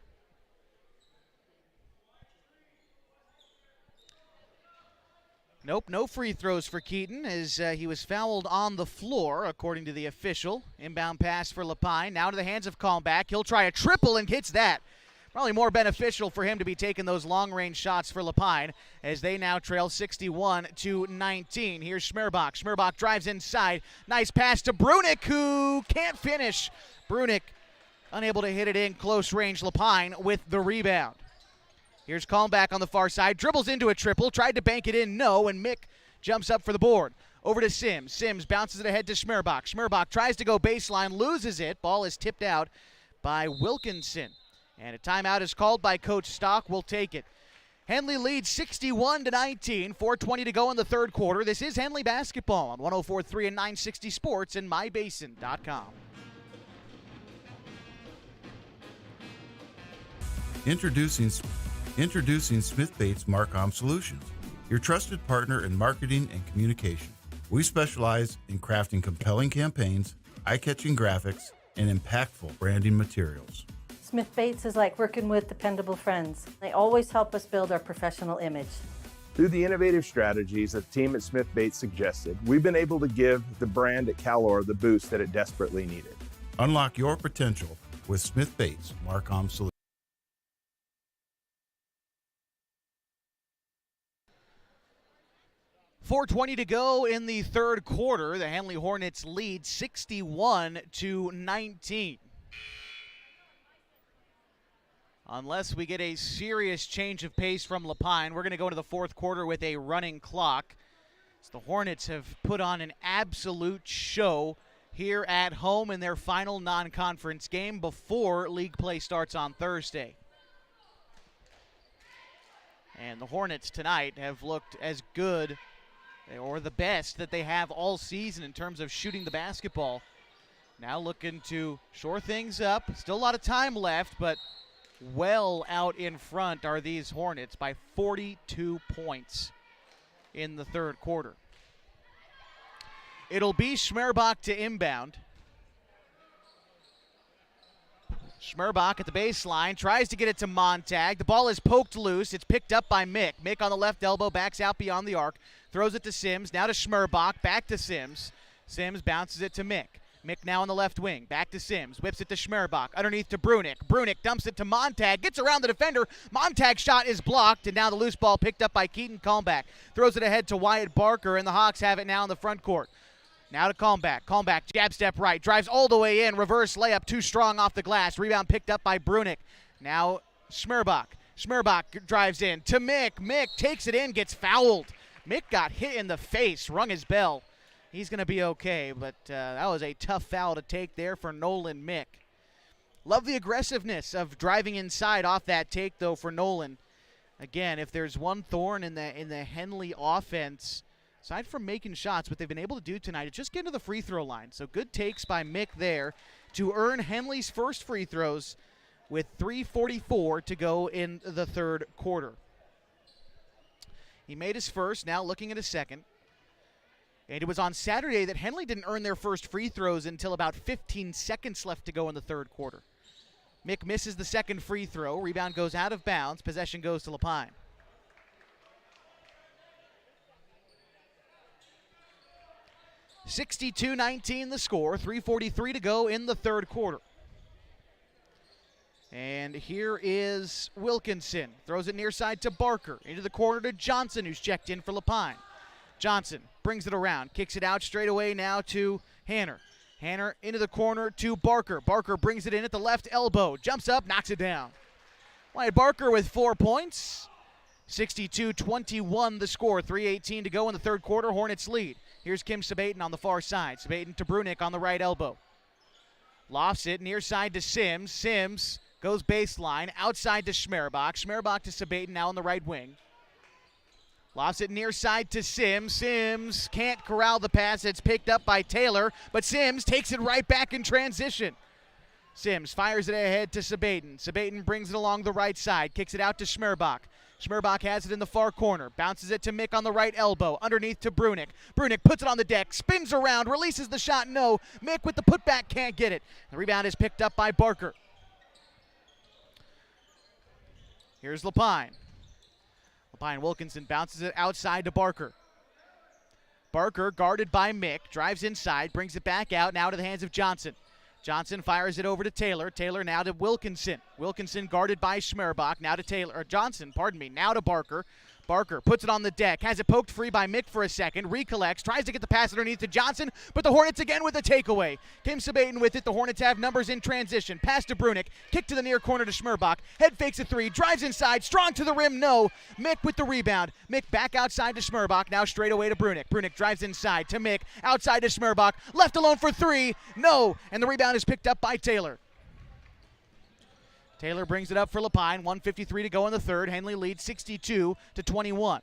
Nope, no free throws for Keaton as he was fouled on the floor, according to the official. Inbound pass for Lapine, now to the hands of Kalmbach. He'll try a triple and hits that. Probably more beneficial for him to be taking those long-range shots for Lapine as they now trail 61-19. Here's Schmerbach. Schmerbach drives inside. Nice pass to Brunick, who can't finish. Brunick unable to hit it in close range. Lapine with the rebound. Here's Kalmbach on the far side. Dribbles into a triple. Tried to bank it in. No, and Mick jumps up for the board. Over to Sims. Sims bounces it ahead to Schmerbach. Schmerbach tries to go baseline. Loses it. Ball is tipped out by Wilkinson. And a timeout is called by Coach Stock. We'll take it. Henley leads 61-19. 4:20 to go in the third quarter. This is Henley basketball on 104.3 and 960 Sports and MyBasin.com. Introducing Introducing Smith Bates Marcom Solutions, your trusted partner in marketing and communication. We specialize in crafting compelling campaigns, eye-catching graphics, and impactful branding materials. Smith Bates is like working with dependable friends. They always help us build our professional image. Through the innovative strategies that the team at Smith Bates suggested, we've been able to give the brand at Calor the boost that it desperately needed. Unlock your potential with Smith Bates Marcom Solutions. 4:20 to go in the third quarter. The Henley Hornets lead 61-19. Unless we get a serious change of pace from Lapine, we're going to go into the fourth quarter with a running clock. As the Hornets have put on an absolute show here at home in their final non-conference game before league play starts on Thursday. And the Hornets tonight have looked as good or the best that they have all season in terms of shooting the basketball. Now looking to shore things up. Still a lot of time left, but well out in front are these Hornets by 42 points in the third quarter. It'll be Schmerbach to inbound. Schmerbach at the baseline, tries to get it to Montag. The ball is poked loose. It's picked up by Mick. Mick on the left elbow, backs out beyond the arc. Throws it to Sims, now to Schmerbach, back to Sims. Sims bounces it to Mick. Mick now on the left wing, back to Sims, whips it to Schmerbach, underneath to Brunick. Brunick dumps it to Montag, gets around the defender. Montag's shot is blocked, and now the loose ball picked up by Keaton Kalmbach. Throws it ahead to Wyatt Barker, and the Hawks have it now in the front court. Now to Kalmbach. Kalmbach, jab step right, drives all the way in, reverse layup, too strong off the glass. Rebound picked up by Brunick. Now Schmerbach. Schmerbach drives in to Mick. Mick takes it in, gets fouled. Mick got hit in the face, rung his bell. He's going to be okay, but that was a tough foul to take there for Nolan Mick. Love the aggressiveness of driving inside off that take, though, for Nolan. Again, if there's one thorn in the Henley offense, aside from making shots, what they've been able to do tonight is just get to the free throw line. So good takes by Mick there to earn Henley's first free throws with 3:44 to go in the third quarter. He made his first, now looking at his second. And it was on Saturday that Henley didn't earn their first free throws until about 15 seconds left to go in the third quarter. Mick misses the second free throw. Rebound goes out of bounds. Possession goes to Lapine. (62-19) the score. 3:43 to go in the third quarter. And here is Wilkinson. Throws it near side to Barker. Into the corner to Johnson, who's checked in for Lapine. Johnson brings it around, kicks it out straight away now to Hanner. Hanner into the corner to Barker. Barker brings it in at the left elbow. Jumps up, knocks it down. Wyatt Barker with 4 points. 62-21 the score. 3:18 to go in the third quarter. Hornets lead. Here's Kim Sabaton on the far side. Sabaton to Brunick on the right elbow. Lofts it near side to Sims. Sims goes baseline. Outside to Schmerbach. Schmerbach to Sabaton now on the right wing. Lofts it near side to Sims. Sims can't corral the pass. It's picked up by Taylor, but Sims takes it right back in transition. Sims fires it ahead to Sabaton. Sabaton brings it along the right side, kicks it out to Schmerbach. Schmerbach has it in the far corner, bounces it to Mick on the right elbow, underneath to Brunick. Brunick puts it on the deck, spins around, releases the shot, no. Mick with the putback can't get it. The rebound is picked up by Barker. Here's Lapine. Lapine Wilkinson bounces it outside to Barker. Barker, guarded by Mick, drives inside, brings it back out, now to the hands of Johnson. Johnson fires it over to Taylor. Taylor now to Wilkinson. Wilkinson guarded by Schmerbach, now to Taylor, or Johnson, pardon me, now to Barker. Barker puts it on the deck, has it poked free by Mick for a second, recollects, tries to get the pass underneath to Johnson, but the Hornets again with a takeaway. Kim Sabaton with it, the Hornets have numbers in transition. Pass to Brunick, kick to the near corner to Schmerbach, head fakes a three, drives inside, strong to the rim, no. Mick with the rebound. Mick back outside to Schmerbach, now straight away to Brunick. Brunick drives inside to Mick, outside to Schmerbach, left alone for three, no. And the rebound is picked up by Taylor. Taylor brings it up for Lapine. 1:53 to go in the third. Henley leads 62-21.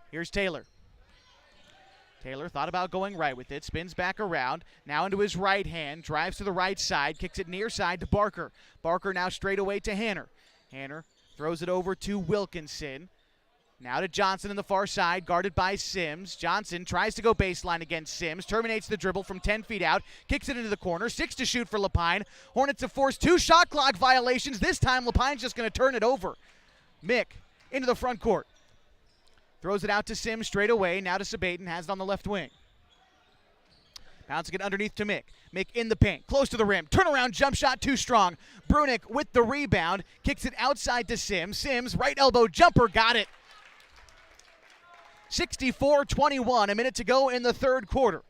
Here's Taylor. Taylor thought about going right with it. Spins back around. Now into his right hand. Drives to the right side. Kicks it near side to Barker. Barker now straight away to Hanner. Hanner Throws it over to Wilkinson. Now to Johnson in the far side, guarded by Sims. Johnson tries to go baseline against Sims, terminates the dribble from 10 feet out, kicks it into the corner, 6 to shoot for Lapine. Hornets have forced 2 shot clock violations. This time Lapine's just going to turn it over. Mick into the front court. Throws it out to Sims straight away, now to Sabaton, has it on the left wing. Bouncing it underneath to Mick. Mick in the paint, close to the rim. Turnaround jump shot too strong. Brunick with the rebound, kicks it outside to Sims. Sims, right elbow jumper, got it. 64-21, a minute to go in the third quarter.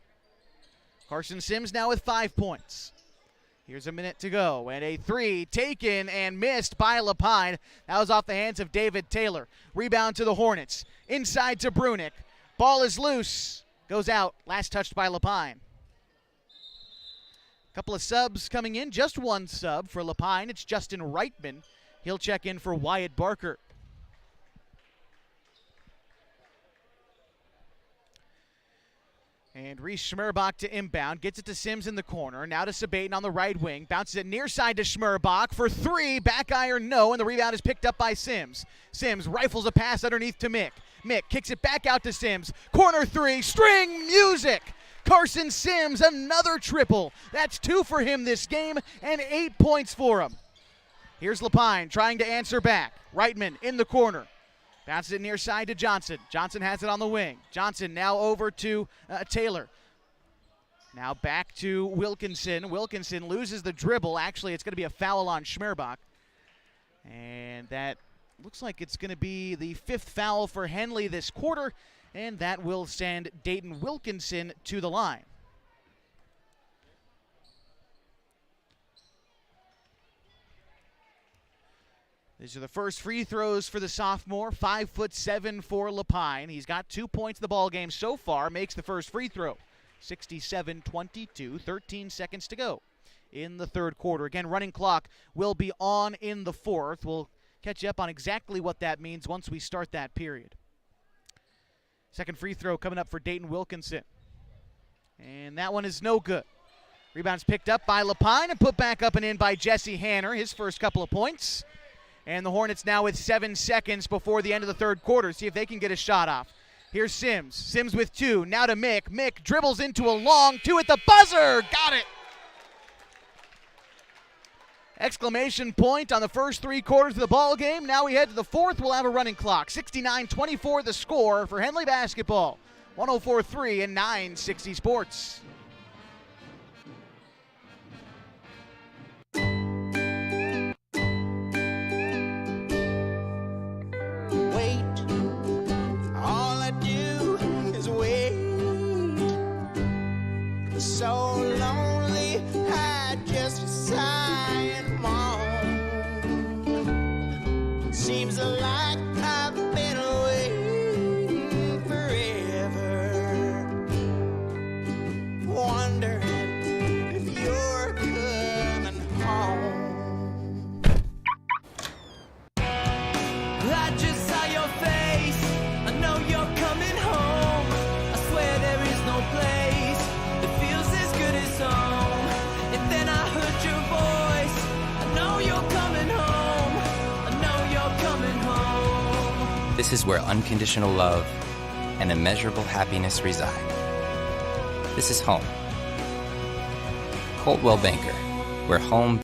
Carson Sims now with 5 points. Here's a minute to go, and a 3 taken and missed by Lapine. That was off the hands of David Taylor. Rebound to the Hornets. Inside to Brunick. Ball is loose. Goes out. Last touched by Lapine. Couple of subs coming in. Just one sub for Lapine. It's Justin Reitman. He'll check in for Wyatt Barker. And Reese Schmerbach to inbound. Gets it to Sims in the corner. Now to Sabaton on the right wing. Bounces it near side to Schmerbach for 3. Back iron, no. And the rebound is picked up by Sims. Sims rifles a pass underneath to Mick. Mick kicks it back out to Sims. Corner 3. String music. Carson Sims, another triple. That's 2 for him this game and 8 points for him. Here's Lapine trying to answer back. Reitman in the corner. Bounces it near side to Johnson. Johnson has it on the wing. Johnson now over to Taylor. Now back to Wilkinson. Wilkinson loses the dribble. Actually, it's going to be a foul on Schmerbach. And that looks like it's going to be the 5th foul for Henley this quarter. And that will send Dayton Wilkinson to the line. These are the first free throws for the sophomore, 5'7" for Lapine. He's got 2 points in the ball game so far, makes the first free throw. 67-22, 13 seconds to go in the third quarter. Again, running clock will be on in the fourth. We'll catch you up on exactly what that means once we start that period. Second free throw coming up for Dayton Wilkinson. And that one is no good. Rebound's picked up by Lapine and put back up and in by Jesse Hanner, his first couple of points. And the Hornets now with 7 seconds before the end of the third quarter. See if they can get a shot off. Here's Sims. Sims with 2. Now to Mick. Mick dribbles into a long 2 at the buzzer. Got it. Exclamation point on the first 3 quarters of the ball game. Now we head to the fourth. We'll have a running clock. 69-24 the score for Henley basketball. 104.3 and 960 Sports. So lonely, I just sigh and moan. Seems like I've been away forever, wondering if you're coming home. I just saw your face, I know you're coming home. I swear there is no place home. And then I heard your voice. I know you're coming home. I know you're coming home. This is where unconditional love and immeasurable happiness reside. This is home. Coldwell Banker, where home.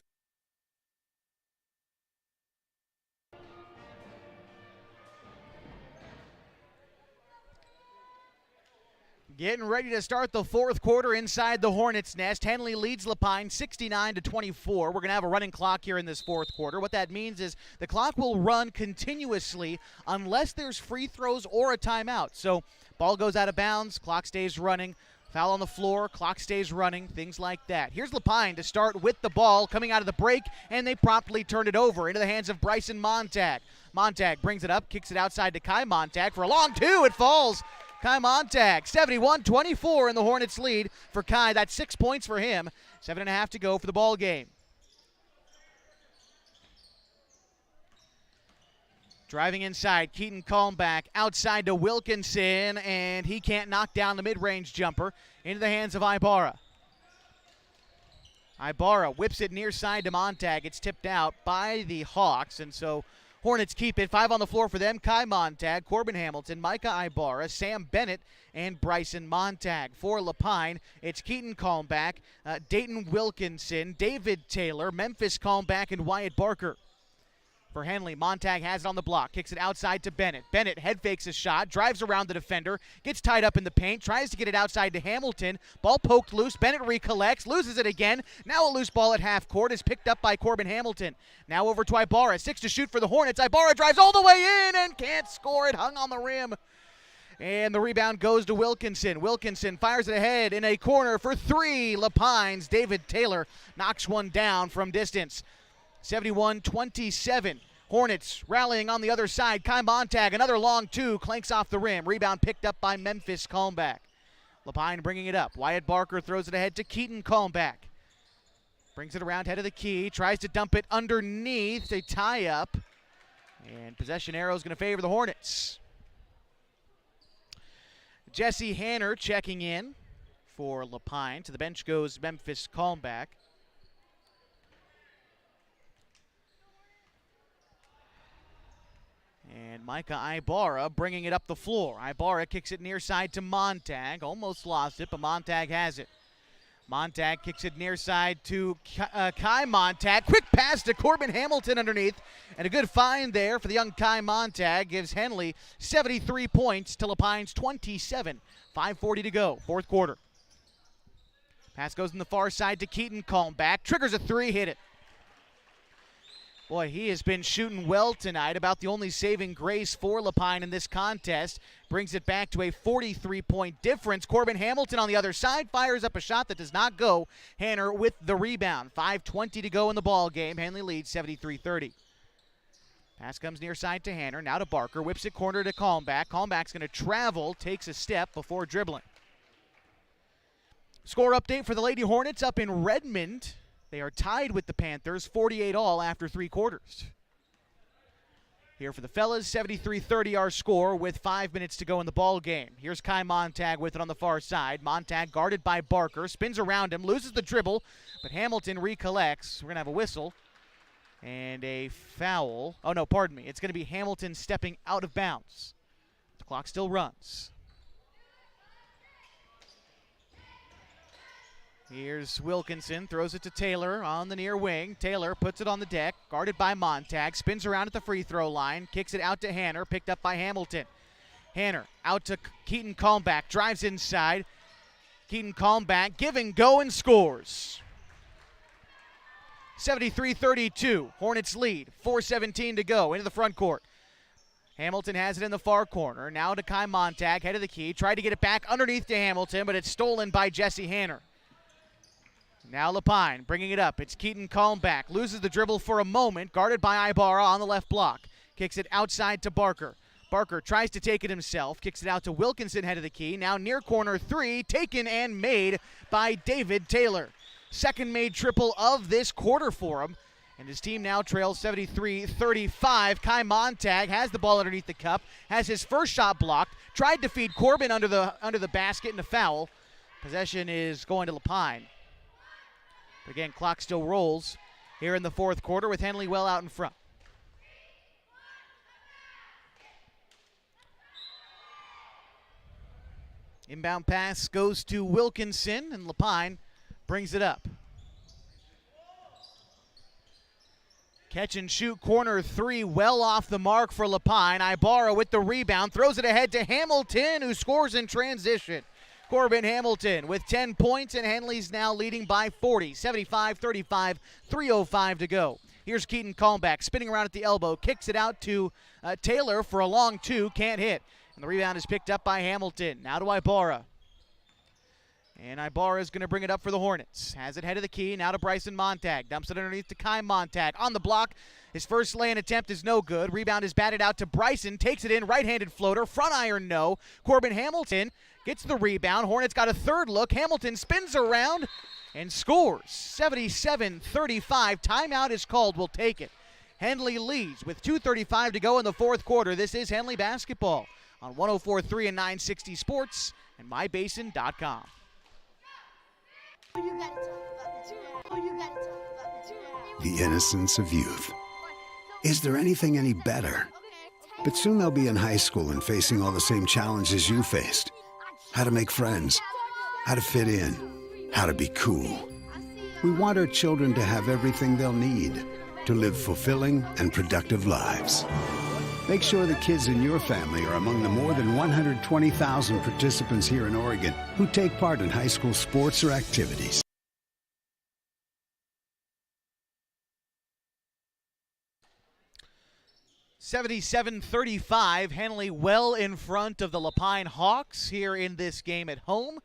Getting ready to start the fourth quarter inside the Hornets' nest. Henley leads Lapine 69-24. We're going to have a running clock here in this fourth quarter. What that means is the clock will run continuously unless there's free throws or a timeout. So ball goes out of bounds, clock stays running. Foul on the floor, clock stays running, things like that. Here's Lapine to start with the ball coming out of the break, and they promptly turn it over into the hands of Bryson Montag. Montag brings it up, kicks it outside to Kai Montag for a long 2. It falls. Kai Montag, 71-24 in the Hornets lead for Kai. That's 6 points for him. 7.5 to go for the ball game. Driving inside, Keaton Kalmbach outside to Wilkinson, and he can't knock down the mid-range jumper. Into the hands of Ibarra. Ibarra whips it near side to Montag. It's tipped out by the Hawks, and so Hornets keep it. 5 on the floor for them. Kai Montag, Corbin Hamilton, Micah Ibarra, Sam Bennett, and Bryson Montag. For Lapine, it's Keaton Kalmbach, Dayton Wilkinson, David Taylor, Memphis Kalmbach, and Wyatt Barker. For Henley, Montag has it on the block, kicks it outside to Bennett. Bennett head fakes a shot, drives around the defender, gets tied up in the paint, tries to get it outside to Hamilton. Ball poked loose, Bennett recollects, loses it again. Now a loose ball at half court is picked up by Corbin Hamilton. Now over to Ibarra, 6 to shoot for the Hornets. Ibarra drives all the way in and can't score it, hung on the rim. And the rebound goes to Wilkinson. Wilkinson fires it ahead in a corner for 3. Lapine's David Taylor knocks one down from distance. 71-27. Hornets rallying on the other side. Kai Montag, another long 2, clanks off the rim. Rebound picked up by Memphis Kalmbach. Lapine bringing it up. Wyatt Barker throws it ahead to Keaton Kalmbach. Brings it around head of the key. Tries to dump it underneath. They tie up. And possession arrow is going to favor the Hornets. Jesse Hanner checking in for Lapine. To the bench goes Memphis Kalmbach. And Micah Ibarra bringing it up the floor. Ibarra kicks it near side to Montag. Almost lost it, but Montag has it. Montag kicks it near side to Kai Montag. Quick pass to Corbin Hamilton underneath. And a good find there for the young Kai Montag. Gives Henley 73 points to Lapine's 27. 5:40 to go, fourth quarter. Pass goes on the far side to Keaton Kalmbach. Triggers a 3, hit it. Boy, he has been shooting well tonight. About the only saving grace for Lapine in this contest. Brings it back to a 43-point difference. Corbin Hamilton on the other side fires up a shot that does not go. Hanner with the rebound. 5:20 to go in the ball game. Henley leads 73-30. Pass comes near side to Hanner. Now to Barker. Whips it corner to Kalmbach. Kalmbach's going to travel. Takes a step before dribbling. Score update for the Lady Hornets up in Redmond. They are tied with the Panthers, 48 all after 3 quarters. Here for the fellas, 73-30 our score with 5 minutes to go in the ball game. Here's Kai Montag with it on the far side. Montag guarded by Barker, spins around him, loses the dribble, but Hamilton recollects. We're going to have a whistle and a foul. Oh, no, pardon me. It's going to be Hamilton stepping out of bounds. The clock still runs. Here's Wilkinson, throws it to Taylor on the near wing. Taylor puts it on the deck, guarded by Montag, spins around at the free throw line, kicks it out to Hanner, picked up by Hamilton. Hanner out to Keaton Kalmbach, drives inside. Keaton Kalmbach, give and go and scores. 73-32, Hornets lead, 4:17 to go into the front court. Hamilton has it in the far corner, now to Kai Montag, head of the key, tried to get it back underneath to Hamilton, but it's stolen by Jesse Hanner. Now Lapine bringing it up. It's Keaton Kalmbach. Loses the dribble for a moment. Guarded by Ibarra on the left block. Kicks it outside to Barker. Barker tries to take it himself. Kicks it out to Wilkinson, head of the key. Now near corner 3. Taken and made by David Taylor. Second made triple of this quarter for him. And his team now trails 73-35. Kai Montag has the ball underneath the cup. Has his first shot blocked. Tried to feed Corbin under the basket and a foul. Possession is going to Lapine. But again, clock still rolls here in the fourth quarter with Henley well out in front. Inbound pass goes to Wilkinson, and Lapine brings it up. Catch and shoot corner 3, well off the mark for Lapine. Ibarra with the rebound, throws it ahead to Hamilton, who scores in transition. Corbin Hamilton with 10 points, and Henley's now leading by 40. 75-35, 3:05 to go. Here's Keaton Kalmbach spinning around at the elbow, kicks it out to Taylor for a long 2, can't hit. And the rebound is picked up by Hamilton. Now to Ibarra. And Ibarra is going to bring it up for the Hornets. Has it head of the key, now to Bryson Montag. Dumps it underneath to Kai Montag. On the block, his first lay-in attempt is no good. Rebound is batted out to Bryson. Takes it in, right-handed floater. Front iron, no. Corbin Hamilton gets the rebound. Hornets got a third look. Hamilton spins around and scores. 77-35. Timeout is called. We'll take it. Henley leads with 2:35 to go in the fourth quarter. This is Henley basketball on 104.3 and 960 Sports and MyBasin.com. The innocence of youth. Is there anything any better? But soon they'll be in high school and facing all the same challenges you faced. How to make friends, how to fit in, how to be cool. We want our children to have everything they'll need to live fulfilling and productive lives. Make sure the kids in your family are among the more than 120,000 participants here in Oregon who take part in high school sports or activities. (77-35), Henley well in front of the Lapine Hawks here in this game at home.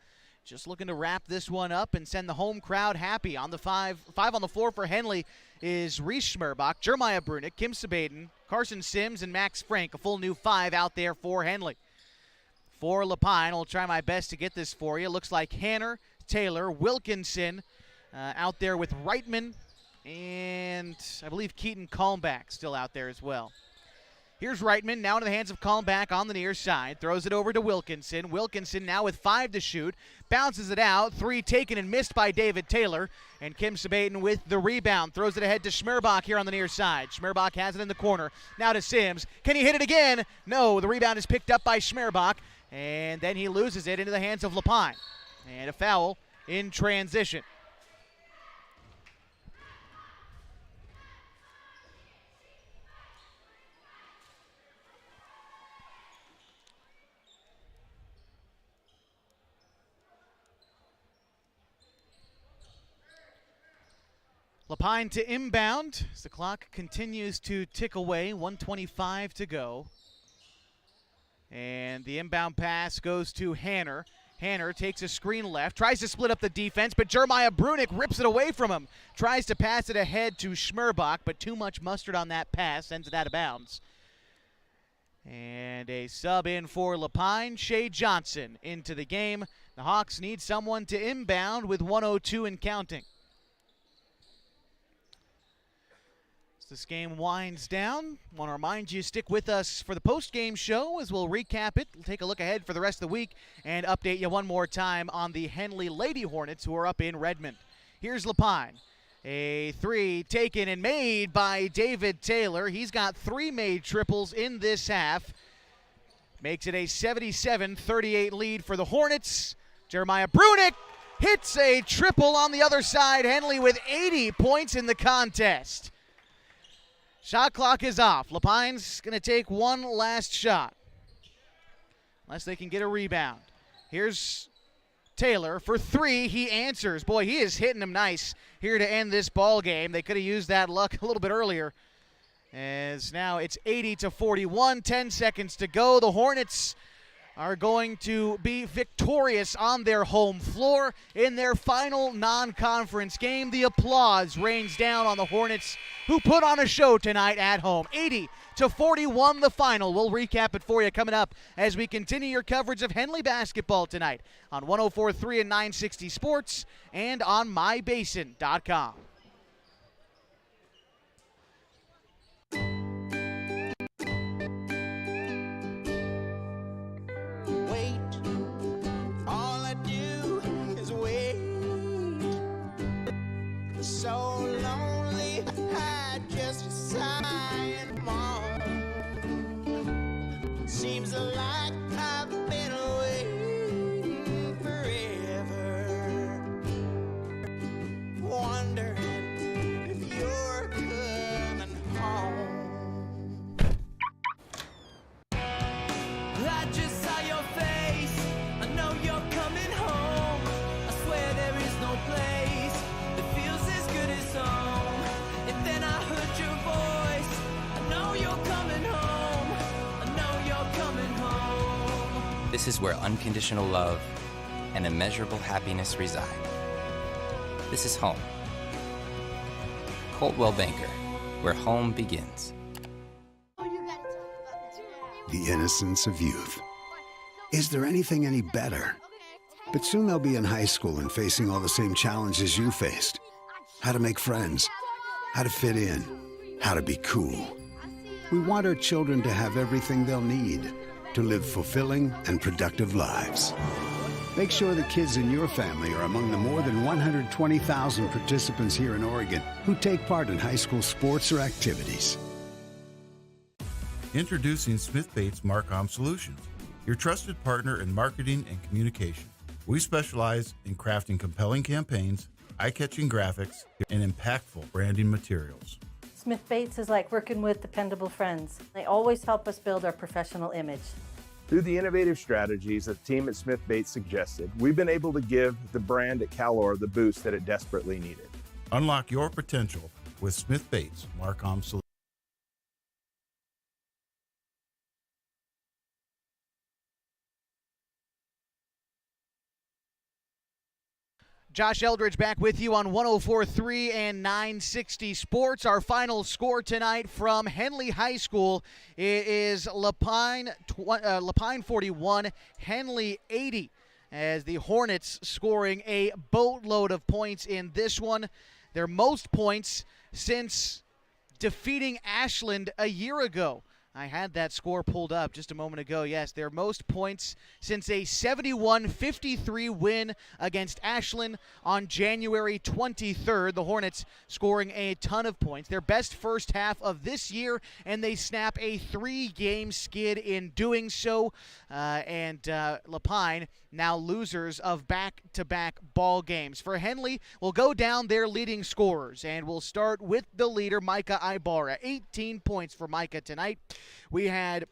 Just looking to wrap this one up and send the home crowd happy. On the five on the floor for Henley is Reese Schmerbach, Jeremiah Brunick, Kim Sabaden, Carson Sims, and Max Frank. A full new 5 out there for Henley. For Lapine, I'll try my best to get this for you. Looks like Hanner, Taylor, Wilkinson out there with Reitman, and I believe Keaton Kalmbach still out there as well. Here's Reitman, now into the hands of Kalmbach on the near side. Throws it over to Wilkinson. Wilkinson now with 5 to shoot. Bounces it out. 3 taken and missed by David Taylor. And Kim Sabaden with the rebound. Throws it ahead to Schmerbach here on the near side. Schmerbach has it in the corner. Now to Sims. Can he hit it again? No, the rebound is picked up by Schmerbach. And then he loses it into the hands of Lapine. And a foul in transition. Lapine to inbound as the clock continues to tick away, 1:25 to go. And the inbound pass goes to Hanner. Hanner takes a screen left, tries to split up the defense, but Jeremiah Brunick rips it away from him. Tries to pass it ahead to Schmerbach, but too much mustard on that pass, sends it out of bounds. And a sub in for Lapine, Shea Johnson into the game. The Hawks need someone to inbound with 1:02 and counting. This game winds down. Want to remind you, stick with us for the post-game show as we'll recap it. We'll take a look ahead for the rest of the week and update you one more time on the Henley Lady Hornets who are up in Redmond. Here's Lapine. A 3 taken and made by David Taylor. He's got 3 made triples in this half. Makes it a 77-38 lead for the Hornets. Jeremiah Brunick hits a triple on the other side. Henley with 80 points in the contest. Shot clock is off. Lapine's going to take one last shot, unless they can get a rebound. Here's Taylor for 3. He answers. Boy, he is hitting them nice here to end this ball game. They could have used that luck a little bit earlier. As now it's 80-41, 10 seconds to go. The Hornets are going to be victorious on their home floor in their final non-conference game. The applause rains down on the Hornets, who put on a show tonight at home. 80-41 the final. We'll recap it for you coming up as we continue your coverage of Henley basketball tonight on 104.3 and 960 Sports and on mybasin.com. So lonely, I just sigh and moan. Seems like I've been waiting forever, wondering if you're coming home. I just saw your face, I know you're coming home. I swear there is no place that feels as good as home. And then I heard your voice, I know you're coming home. I know you're coming home. This is where unconditional love and immeasurable happiness reside. This is home. Coltwell Banker, where home begins. The innocence of youth. Is there anything any better? But soon they'll be in high school and facing all the same challenges you faced. How to make friends, how to fit in, how to be cool. We want our children to have everything they'll need to live fulfilling and productive lives. Make sure the kids in your family are among the more than 120,000 participants here in Oregon who take part in high school sports or activities. Introducing Smith Bates Marcom Solutions, your trusted partner in marketing and communication. We specialize in crafting compelling campaigns, eye-catching graphics, and impactful branding materials. Smith Bates is like working with dependable friends. They always help us build our professional image. Through the innovative strategies that the team at Smith Bates suggested, we've been able to give the brand at Calor the boost that it desperately needed. Unlock your potential with Smith Bates Marcom Solutions. Josh Eldridge back with you on 104.3 and 960 Sports. Our final score tonight from Henley High School is Lapine 41, Henley 80, as the Hornets scoring a boatload of points in this one. Their most points since defeating Ashland a year ago. I had that score pulled up just a moment ago. Yes, their most points since a 71-53 win against Ashland on January 23rd. The Hornets scoring a ton of points. Their best first half of this year, and they snap a 3-game skid in doing so. Lapine now losers of back-to-back ball games. For Henley, we'll go down their leading scorers, and we'll start with the leader, Micah Ibarra. 18 points for Micah tonight. We had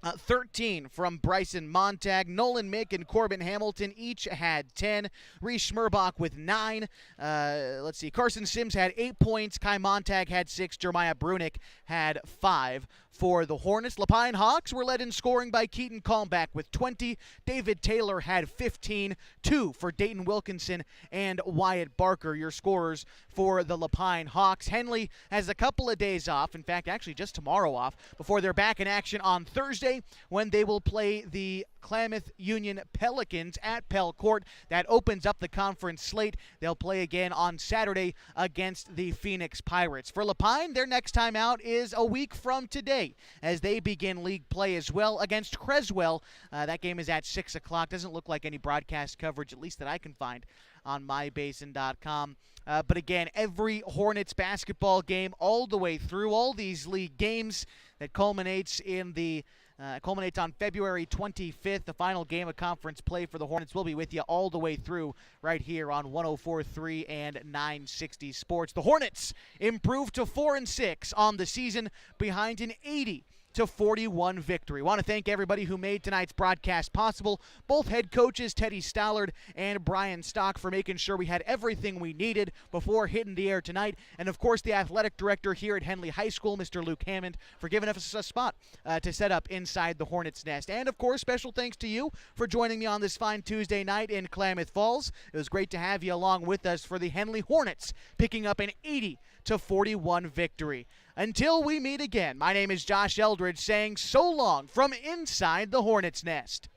13 from Bryson Montag. Nolan Mick and Corbin Hamilton each had 10. Reese Schmerbach with 9. Let's see. Carson Sims had 8 points. Kai Montag had 6. Jeremiah Brunick had 5. For the Hornets, Lapine Hawks were led in scoring by Keaton Kalmbach with 20. David Taylor had 15. 2 for Dayton Wilkinson and Wyatt Barker, your scorers for the Lapine Hawks. Henley has a couple of days off, in fact, actually just tomorrow off, before they're back in action on Thursday when they will play the Klamath Union Pelicans at Pell Court. That opens up the conference slate. They'll play again on Saturday against the Phoenix Pirates. For Lapine, their next time out is a week from today as they begin league play as well against Creswell. That game is at 6 o'clock. Doesn't look like any broadcast coverage, at least that I can find on mybasin.com. But again, every Hornets basketball game all the way through, all these league games that culminates on February 25th. The final game of conference play for the Hornets will be with you all the way through right here on 104.3 and 960 Sports. The Hornets improved to 4-6 on the season behind an 80-41 victory. Want to thank everybody who made tonight's broadcast possible. Both head coaches, Teddy Stallard and Brian Stock, for making sure we had everything we needed before hitting the air tonight. And, of course, the athletic director here at Henley High School, Mr. Luke Hammond, for giving us a spot to set up inside the Hornets' nest. And, of course, special thanks to you for joining me on this fine Tuesday night in Klamath Falls. It was great to have you along with us for the Henley Hornets picking up an 80-41 victory. Until we meet again, my name is Josh Eldridge saying so long from inside the Hornets' nest.